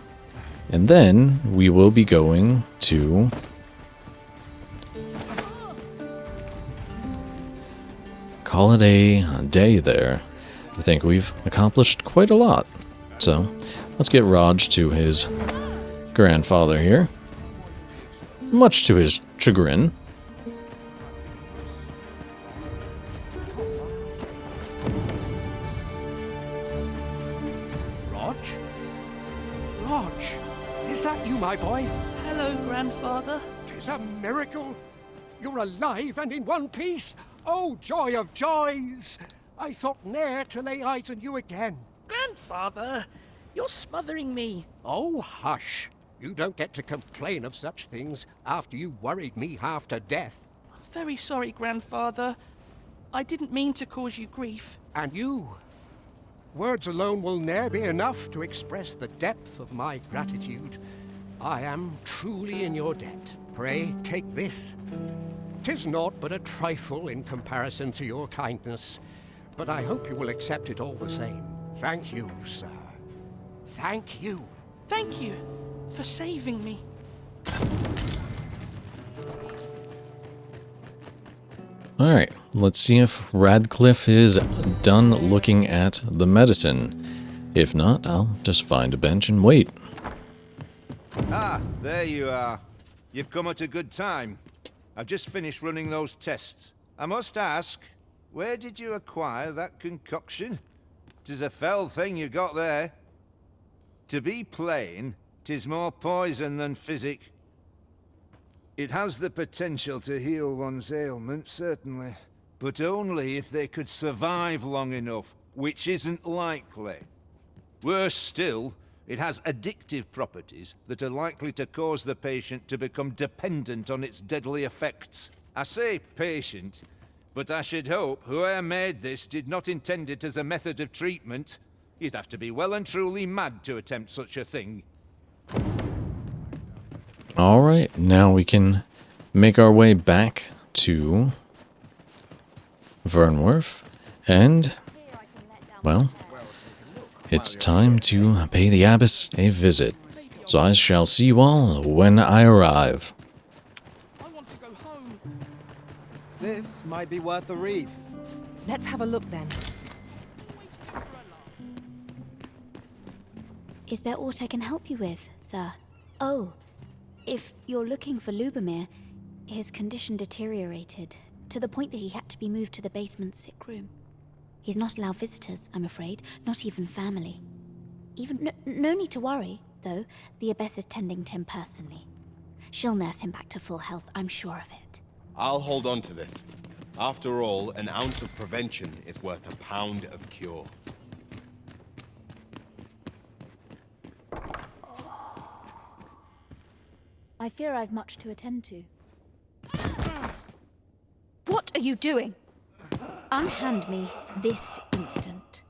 Speaker 1: And then we will be going to... call it a day there. I think we've accomplished quite a lot. So let's get Raj to his grandfather here. Much to his chagrin.
Speaker 10: Raj, is that you, my boy?
Speaker 16: Hello, Grandfather.
Speaker 10: 'Tis a miracle. You're alive and in one piece. Oh, joy of joys! I thought ne'er to lay eyes on you again.
Speaker 16: Grandfather, you're smothering me.
Speaker 10: Oh, hush. You don't get to complain of such things after you worried me half to death.
Speaker 16: I'm very sorry, Grandfather. I didn't mean to cause you grief.
Speaker 10: And you. Words alone will ne'er be enough to express the depth of my gratitude. I am truly in your debt. Pray, take this. 'Tis naught but a trifle in comparison to your kindness, but I hope you will accept it all the same. Thank you, sir. Thank you.
Speaker 16: Thank you for saving me.
Speaker 1: Alright, let's see if Radcliff is done looking at the medicine. If not, I'll just find a bench and wait.
Speaker 15: Ah, there you are. You've come at a good time. I've just finished running those tests. I must ask, where did you acquire that concoction? 'Tis a fell thing you got there. To be plain, 'tis more poison than physic. It has the potential to heal one's ailments, certainly. But only if they could survive long enough, which isn't likely. Worse still, it has addictive properties that are likely to cause the patient to become dependent on its deadly effects. I say patient, but I should hope whoever made this did not intend it as a method of treatment. You'd have to be well and truly mad to attempt such a thing.
Speaker 1: Alright, now we can make our way back to Vernworth, and, well, it's time to pay the Abbess a visit. So I shall see you all when I arrive.
Speaker 4: This might be worth a read.
Speaker 14: Let's have a look then.
Speaker 2: Is there aught I can help you with, sir? Oh, if you're looking for Lubomir, his condition deteriorated to the point that he had to be moved to the basement sick room. He's not allowed visitors, I'm afraid, not even family. No need to worry, though. The Abbess is tending to him personally. She'll nurse him back to full health, I'm sure of it.
Speaker 3: I'll hold on to this. After all, an ounce of prevention is worth a pound of cure.
Speaker 2: I fear I've much to attend to.
Speaker 8: What are you doing?
Speaker 2: Unhand me this instant.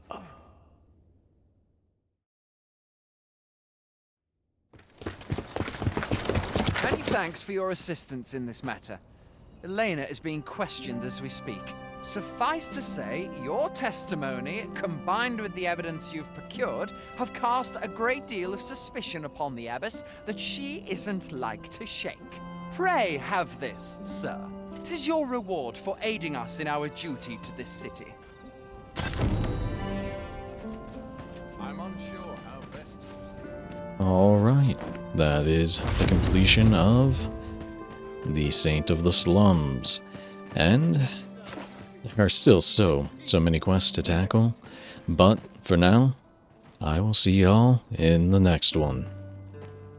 Speaker 5: Many thanks for your assistance in this matter. Elena is being questioned as we speak. Suffice to say, your testimony, combined with the evidence you've procured, have cast a great deal of suspicion upon the Abbess that she isn't like to shake. Pray have this, sir. 'Tis your reward for aiding us in our duty to this city. I'm unsure how best to proceed.
Speaker 1: Alright, that is the completion of the Saint of the Slums. And there are still so many quests to tackle. But for now, I will see y'all in the next one.